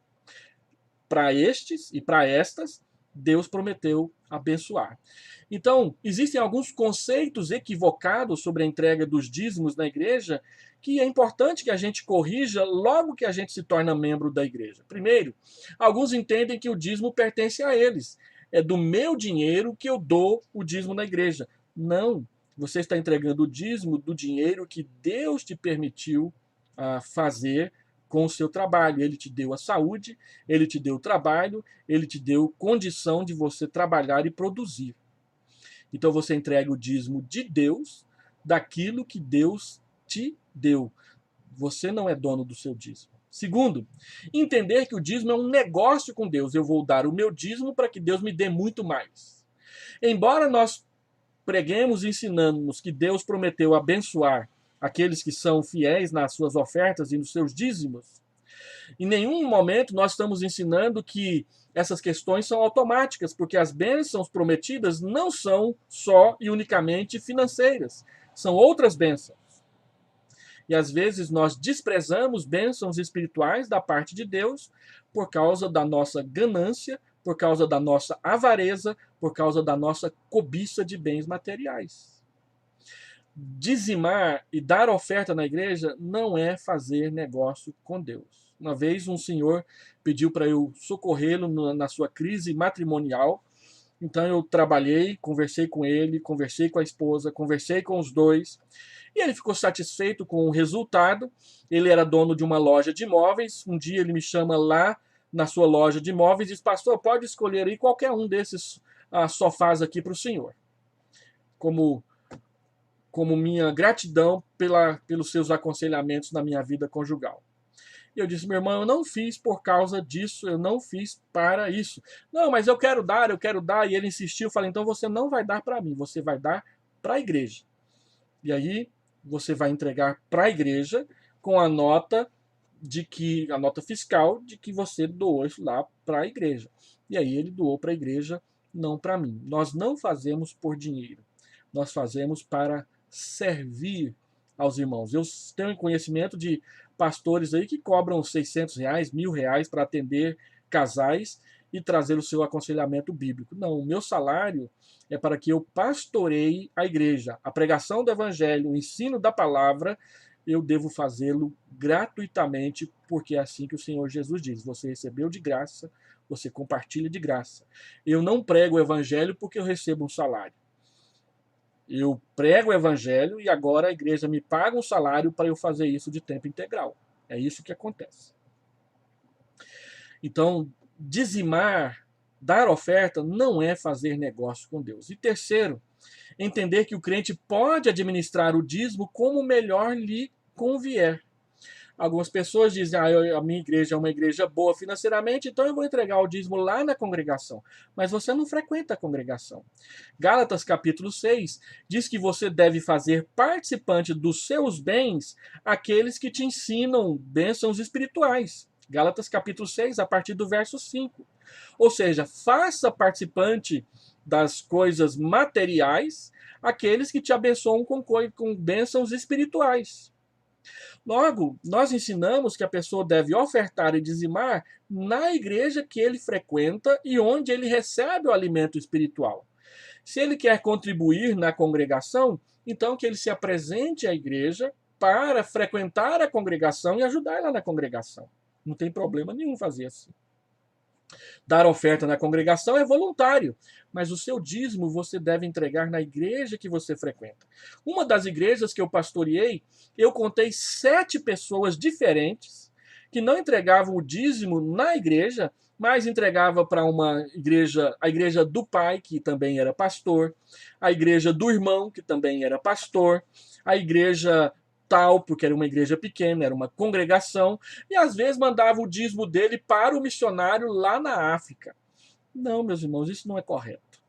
Speaker 1: Para estes e para estas, Deus prometeu abençoar. Então, existem alguns conceitos equivocados sobre a entrega dos dízimos na igreja que é importante que a gente corrija logo que a gente se torna membro da igreja. Primeiro, alguns entendem que o dízimo pertence a eles. É do meu dinheiro que eu dou o dízimo na igreja. Não, você está entregando o dízimo do dinheiro que Deus te permitiu fazer com o seu trabalho. Ele te deu a saúde, ele te deu o trabalho, ele te deu condição de você trabalhar e produzir. Então você entrega o dízimo de Deus, daquilo que Deus te deu. Você não é dono do seu dízimo. Segundo, entender que o dízimo é um negócio com Deus. Eu vou dar o meu dízimo para que Deus me dê muito mais. Embora nós preguemos e ensinamos que Deus prometeu abençoar aqueles que são fiéis nas suas ofertas e nos seus dízimos, em nenhum momento nós estamos ensinando que essas questões são automáticas, porque as bênçãos prometidas não são só e unicamente financeiras, são outras bênçãos. E às vezes nós desprezamos bênçãos espirituais da parte de Deus por causa da nossa ganância, por causa da nossa avareza, por causa da nossa cobiça de bens materiais. Dizimar e dar oferta na igreja não é fazer negócio com Deus. Uma vez um senhor pediu para eu socorrê-lo na sua crise matrimonial. Então eu trabalhei, conversei com ele, conversei com a esposa, conversei com os dois. E ele ficou satisfeito com o resultado. Ele era dono de uma loja de imóveis. Um dia ele me chama lá na sua loja de imóveis e diz: pastor, pode escolher aí qualquer um desses sofás aqui para o senhor. Como minha gratidão pelos seus aconselhamentos na minha vida conjugal. E eu disse: meu irmão, eu não fiz por causa disso, eu não fiz para isso. Não, mas eu quero dar, eu quero dar. E ele insistiu, eu falei: então você não vai dar para mim, você vai dar para a igreja. E aí você vai entregar para a igreja com a nota fiscal de que você doou isso lá para a igreja. E aí ele doou para a igreja, não para mim. Nós não fazemos por dinheiro, nós fazemos para servir aos irmãos. Eu tenho conhecimento de pastores aí que cobram R$ 600, R$ 1.000 para atender casais e trazer o seu aconselhamento bíblico. Não, o meu salário é para que eu pastoreie a igreja. A pregação do evangelho, o ensino da palavra, eu devo fazê-lo gratuitamente, porque é assim que o Senhor Jesus diz. Você recebeu de graça, você compartilha de graça. Eu não prego o evangelho porque eu recebo um salário. Eu prego o evangelho e agora a igreja me paga um salário para eu fazer isso de tempo integral. É isso que acontece. Então, dizimar, dar oferta, não é fazer negócio com Deus. E terceiro, entender que o crente pode administrar o dízimo como melhor lhe convier. Algumas pessoas dizem, a minha igreja é uma igreja boa financeiramente, então eu vou entregar o dízimo lá na congregação. Mas você não frequenta a congregação. Gálatas capítulo 6 diz que você deve fazer participante dos seus bens aqueles que te ensinam bênçãos espirituais. Gálatas capítulo 6, a partir do verso 5. Ou seja, faça participante das coisas materiais aqueles que te abençoam com bênçãos espirituais. Logo, nós ensinamos que a pessoa deve ofertar e dizimar na igreja que ele frequenta e onde ele recebe o alimento espiritual. Se ele quer contribuir na congregação, então que ele se apresente à igreja para frequentar a congregação e ajudar lá na congregação. Não tem problema nenhum fazer assim. Dar oferta na congregação é voluntário, mas o seu dízimo você deve entregar na igreja que você frequenta. Uma das igrejas que eu pastoreei, eu contei 7 pessoas diferentes que não entregavam o dízimo na igreja, mas entregava para uma igreja, a igreja do pai, que também era pastor, a igreja do irmão, que também era pastor, a igreja tal, porque era uma igreja pequena, era uma congregação, e às vezes mandava o dízimo dele para o missionário lá na África. Não, meus irmãos, isso não é correto.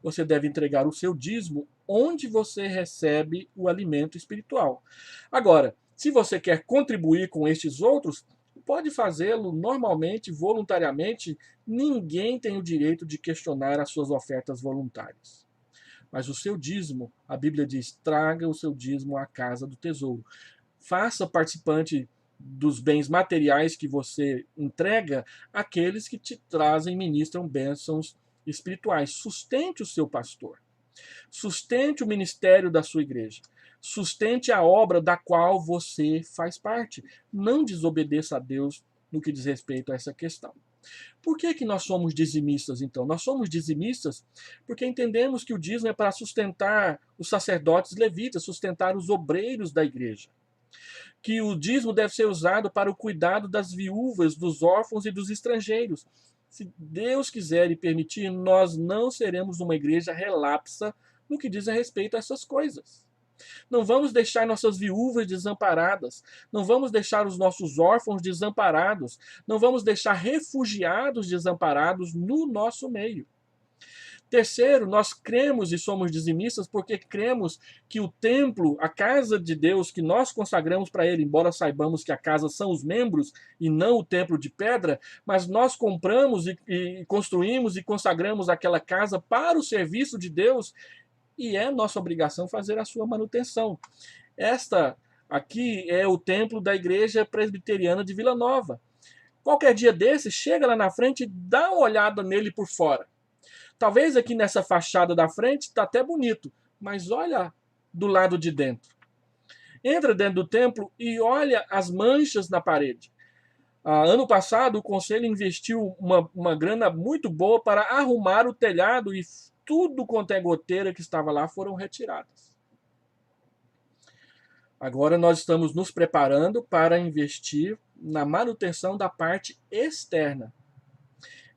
Speaker 1: Você deve entregar o seu dízimo onde você recebe o alimento espiritual. Agora, se você quer contribuir com estes outros, pode fazê-lo normalmente, voluntariamente. Ninguém tem o direito de questionar as suas ofertas voluntárias. Mas o seu dízimo, a Bíblia diz, traga o seu dízimo à casa do tesouro. Faça participante dos bens materiais que você entrega aqueles que te trazem e ministram bênçãos espirituais. Sustente o seu pastor. Sustente o ministério da sua igreja. Sustente a obra da qual você faz parte. Não desobedeça a Deus no que diz respeito a essa questão. Por que nós somos dizimistas, então? Nós somos dizimistas porque entendemos que o dízimo é para sustentar os sacerdotes levitas, sustentar os obreiros da igreja. Que o dízimo deve ser usado para o cuidado das viúvas, dos órfãos e dos estrangeiros. Se Deus quiser e permitir, nós não seremos uma igreja relapsa no que diz a respeito a essas coisas. Não vamos deixar nossas viúvas desamparadas. Não vamos deixar os nossos órfãos desamparados. Não vamos deixar refugiados desamparados no nosso meio. Terceiro, nós cremos e somos dizimistas porque cremos que o templo, a casa de Deus que nós consagramos para ele, embora saibamos que a casa são os membros e não o templo de pedra, mas nós compramos e construímos e consagramos aquela casa para o serviço de Deus e é nossa obrigação fazer a sua manutenção. Esta aqui é o templo da Igreja Presbiteriana de Vila Nova. Qualquer dia desse, chega lá na frente e dá uma olhada nele por fora. Talvez aqui nessa fachada da frente está até bonito, mas olha do lado de dentro. Entra dentro do templo e olha as manchas na parede. Ano passado, o conselho investiu uma grana muito boa para arrumar o telhado e tudo quanto é goteira que estava lá foram retiradas. Agora nós estamos nos preparando para investir na manutenção da parte externa.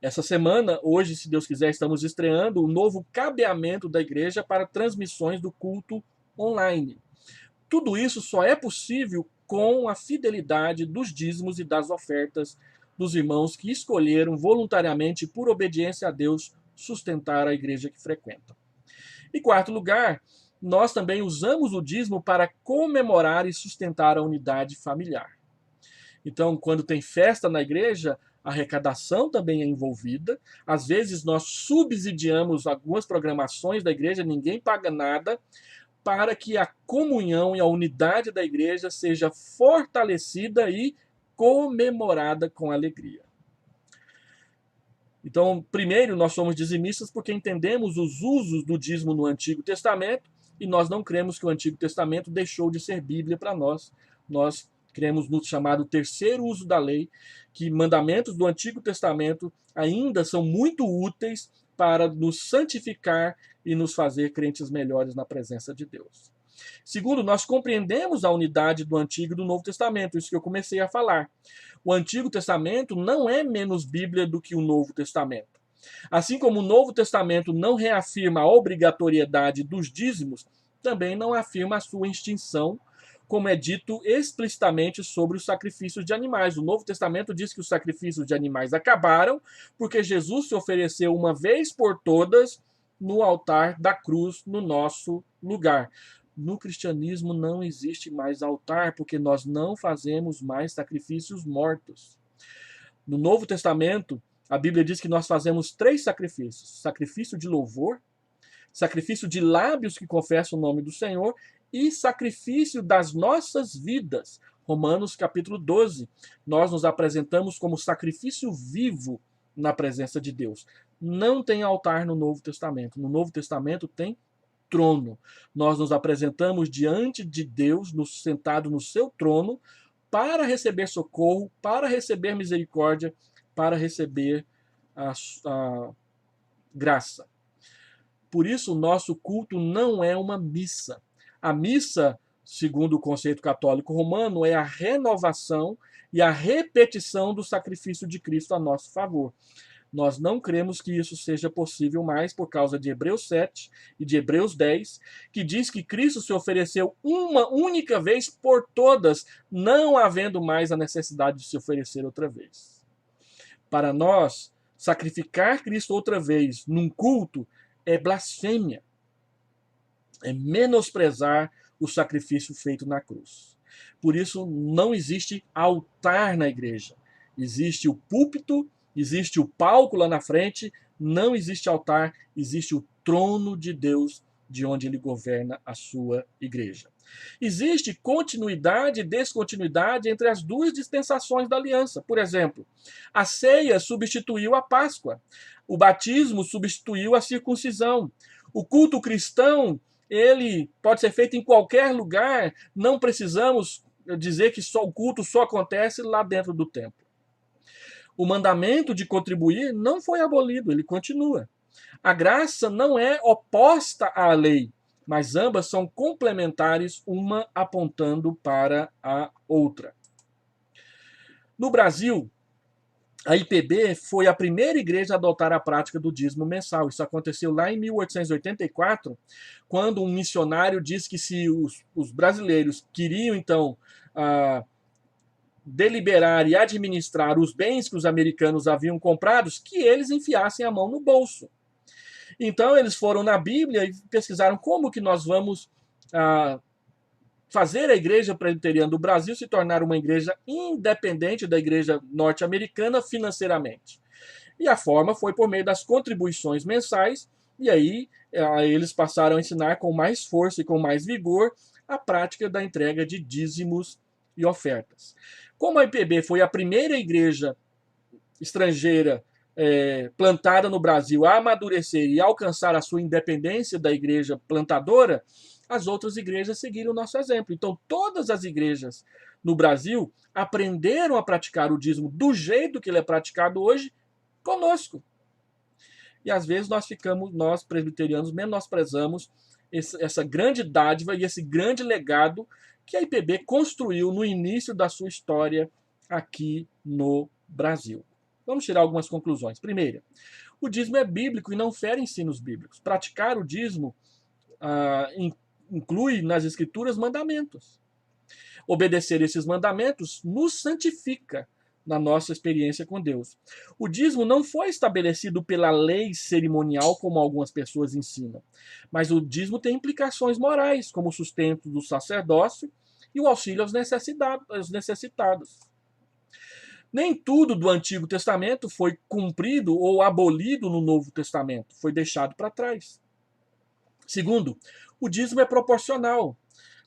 Speaker 1: Essa semana, hoje, se Deus quiser, estamos estreando o novo cabeamento da igreja para transmissões do culto online. Tudo isso só é possível com a fidelidade dos dízimos e das ofertas dos irmãos que escolheram voluntariamente, por obediência a Deus, sustentar a igreja que frequentam. Em quarto lugar, nós também usamos o dízimo para comemorar e sustentar a unidade familiar. Então, quando tem festa na igreja, a arrecadação também é envolvida. Às vezes nós subsidiamos algumas programações da igreja, ninguém paga nada, para que a comunhão e a unidade da igreja seja fortalecida e comemorada com alegria. Então, primeiro, nós somos dizimistas porque entendemos os usos do dízimo no Antigo Testamento e nós não cremos que o Antigo Testamento deixou de ser Bíblia para nós. Nós cremos no chamado terceiro uso da lei, que mandamentos do Antigo Testamento ainda são muito úteis para nos santificar e nos fazer crentes melhores na presença de Deus. Segundo, nós compreendemos a unidade do Antigo e do Novo Testamento, isso que eu comecei a falar. O Antigo Testamento não é menos Bíblia do que o Novo Testamento. Assim como o Novo Testamento não reafirma a obrigatoriedade dos dízimos, também não afirma a sua extinção, como é dito explicitamente sobre os sacrifícios de animais. O Novo Testamento diz que os sacrifícios de animais acabaram porque Jesus se ofereceu uma vez por todas no altar da cruz no nosso lugar. No cristianismo não existe mais altar, porque nós não fazemos mais sacrifícios mortos. No Novo Testamento, a Bíblia diz que nós fazemos 3 sacrifícios: sacrifício de louvor, sacrifício de lábios que confessam o nome do Senhor e sacrifício das nossas vidas. Romanos capítulo 12. Nós nos apresentamos como sacrifício vivo na presença de Deus. Não tem altar no Novo Testamento. No Novo Testamento tem trono. Nós nos apresentamos diante de Deus, sentado no seu trono, para receber socorro, para receber misericórdia, para receber a graça. Por isso, o nosso culto não é uma missa. A missa, segundo o conceito católico romano, é a renovação e a repetição do sacrifício de Cristo a nosso favor. Nós não cremos que isso seja possível mais por causa de Hebreus 7 e de Hebreus 10, que diz que Cristo se ofereceu uma única vez por todas, não havendo mais a necessidade de se oferecer outra vez. Para nós, sacrificar Cristo outra vez num culto é blasfêmia. É menosprezar o sacrifício feito na cruz. Por isso, não existe altar na igreja. Existe o púlpito, existe o palco lá na frente, não existe altar, existe o trono de Deus, de onde ele governa a sua igreja. Existe continuidade e descontinuidade entre as duas dispensações da aliança. Por exemplo, a ceia substituiu a Páscoa. O batismo substituiu a circuncisão. O culto cristão, ele pode ser feito em qualquer lugar. Não precisamos dizer que só o culto só acontece lá dentro do templo. O mandamento de contribuir não foi abolido, ele continua. A graça não é oposta à lei, mas ambas são complementares, uma apontando para a outra. No Brasil, a IPB foi a primeira igreja a adotar a prática do dízimo mensal. Isso aconteceu lá em 1884, quando um missionário disse que se os brasileiros queriam, então, deliberar e administrar os bens que os americanos haviam comprados, que eles enfiassem a mão no bolso. Então, eles foram na Bíblia e pesquisaram como que nós vamos fazer a Igreja Presbiteriana do Brasil se tornar uma igreja independente da igreja norte-americana financeiramente. E a forma foi por meio das contribuições mensais, e aí eles passaram a ensinar com mais força e com mais vigor a prática da entrega de dízimos e ofertas. Como a IPB foi a primeira igreja estrangeira plantada no Brasil a amadurecer e alcançar a sua independência da igreja plantadora, as outras igrejas seguiram o nosso exemplo. Então, todas as igrejas no Brasil aprenderam a praticar o dízimo do jeito que ele é praticado hoje conosco. E às vezes nós presbiterianos, menosprezamos essa grande dádiva e esse grande legado que a IPB construiu no início da sua história aqui no Brasil. Vamos tirar algumas conclusões. Primeira, o dízimo é bíblico e não fere ensinos bíblicos. Praticar o dízimo inclui nas Escrituras mandamentos. Obedecer esses mandamentos nos santifica na nossa experiência com Deus. O dízimo não foi estabelecido pela lei cerimonial, como algumas pessoas ensinam, mas o dízimo tem implicações morais, como o sustento do sacerdócio e o auxílio aos necessitados. Nem tudo do Antigo Testamento foi cumprido ou abolido no Novo Testamento, foi deixado para trás. Segundo, o dízimo é proporcional.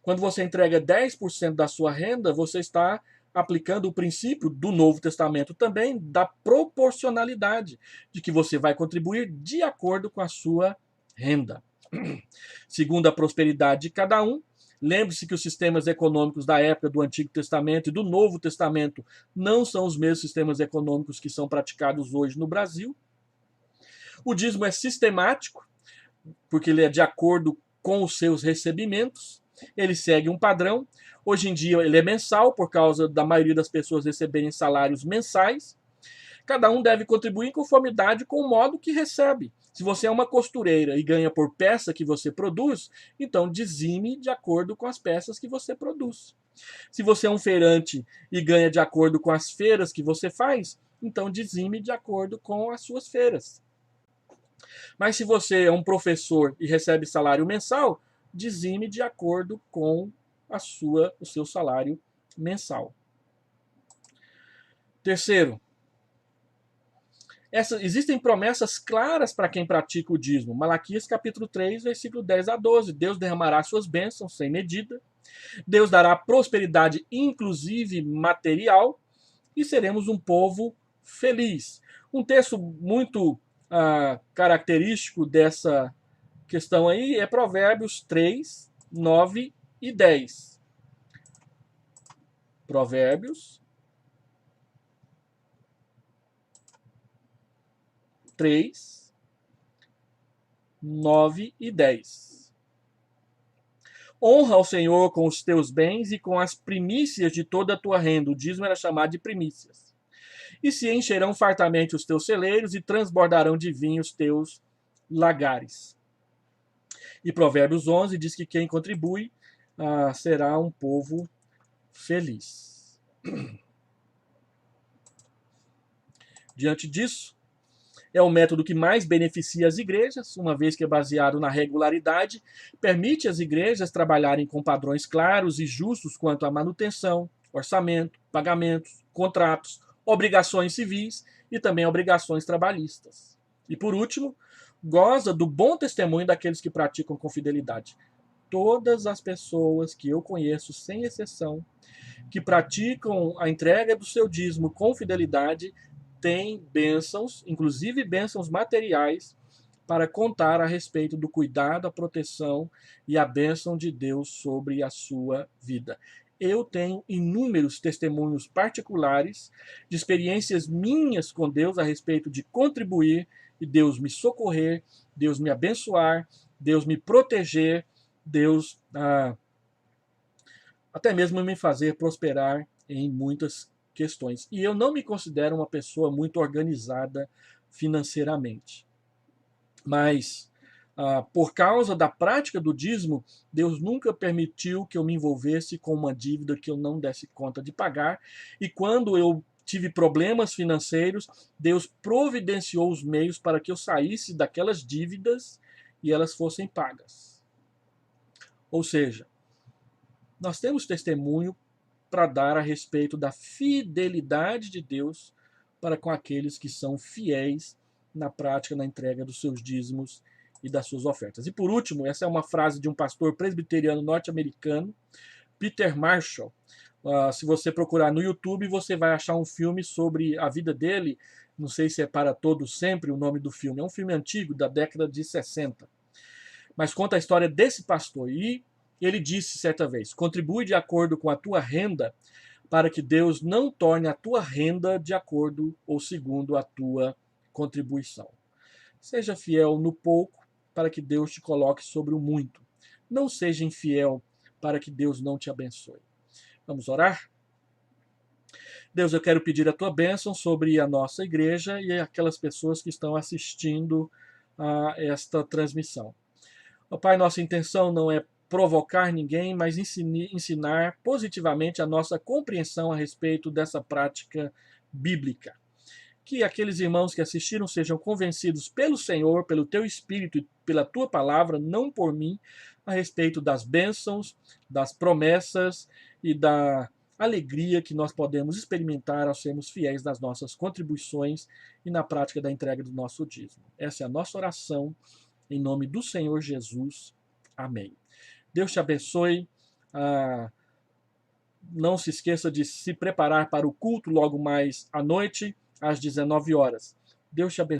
Speaker 1: Quando você entrega 10% da sua renda, você está aplicando o princípio do Novo Testamento também da proporcionalidade, de que você vai contribuir de acordo com a sua renda. Segundo a prosperidade de cada um, lembre-se que os sistemas econômicos da época do Antigo Testamento e do Novo Testamento não são os mesmos sistemas econômicos que são praticados hoje no Brasil. O dízimo é sistemático, porque ele é de acordo com os seus recebimentos, ele segue um padrão. Hoje em dia ele é mensal, por causa da maioria das pessoas receberem salários mensais. Cada um deve contribuir em conformidade com o modo que recebe. Se você é uma costureira e ganha por peça que você produz, então dizime de acordo com as peças que você produz. Se você é um feirante e ganha de acordo com as feiras que você faz, então dizime de acordo com as suas feiras. Mas se você é um professor e recebe salário mensal, dizime de acordo com o seu salário mensal. Terceiro, existem promessas claras para quem pratica o dízimo. Malaquias capítulo 3, versículo 10 a 12. Deus derramará suas bênçãos sem medida. Deus dará prosperidade, inclusive material, e seremos um povo feliz. Um texto muito característico dessa questão aí é Provérbios 3, 9 e 10. Provérbios 3, 9 e 10. Honra ao Senhor com os teus bens e com as primícias de toda a tua renda. O dízimo era chamado de primícias. E se encherão fartamente os teus celeiros e transbordarão de vinho os teus lagares. E Provérbios 11 diz que quem contribui será um povo feliz. Diante disso, é o método que mais beneficia as igrejas, uma vez que é baseado na regularidade, permite às igrejas trabalharem com padrões claros e justos quanto à manutenção, orçamento, pagamentos, contratos, obrigações civis e também obrigações trabalhistas. E por último, goza do bom testemunho daqueles que praticam com fidelidade. Todas as pessoas que eu conheço, sem exceção, que praticam a entrega do seu dízimo com fidelidade, têm bênçãos, inclusive bênçãos materiais, para contar a respeito do cuidado, a proteção e a bênção de Deus sobre a sua vida. Eu tenho inúmeros testemunhos particulares de experiências minhas com Deus a respeito de contribuir e Deus me socorrer, Deus me abençoar, Deus me proteger, Deus até mesmo me fazer prosperar em muitas questões. E eu não me considero uma pessoa muito organizada financeiramente. Mas, por causa da prática do dízimo, Deus nunca permitiu que eu me envolvesse com uma dívida que eu não desse conta de pagar. E quando eu tive problemas financeiros, Deus providenciou os meios para que eu saísse daquelas dívidas e elas fossem pagas. Ou seja, nós temos testemunho para dar a respeito da fidelidade de Deus para com aqueles que são fiéis na prática, na entrega dos seus dízimos e das suas ofertas. E por último, essa é uma frase de um pastor presbiteriano norte-americano, Peter Marshall. Se você procurar no YouTube, você vai achar um filme sobre a vida dele. Não sei se é Para Todos Sempre o nome do filme. É um filme antigo, da década de 60. Mas conta a história desse pastor. E ele disse certa vez: contribui de acordo com a tua renda, para que Deus não torne a tua renda de acordo ou segundo a tua contribuição. Seja fiel no pouco, para que Deus te coloque sobre o muito. Não seja infiel, para que Deus não te abençoe. Vamos orar? Deus, eu quero pedir a tua bênção sobre a nossa igreja e aquelas pessoas que estão assistindo a esta transmissão. Ó Pai, nossa intenção não é provocar ninguém, mas ensinar positivamente a nossa compreensão a respeito dessa prática bíblica. Que aqueles irmãos que assistiram sejam convencidos pelo Senhor, pelo teu Espírito e pela tua palavra, não por mim, a respeito das bênçãos, das promessas e da alegria que nós podemos experimentar ao sermos fiéis nas nossas contribuições e na prática da entrega do nosso dízimo. Essa é a nossa oração, em nome do Senhor Jesus. Amém. Deus te abençoe. Não se esqueça de se preparar para o culto logo mais à noite, às 19 horas. Deus te abençoe.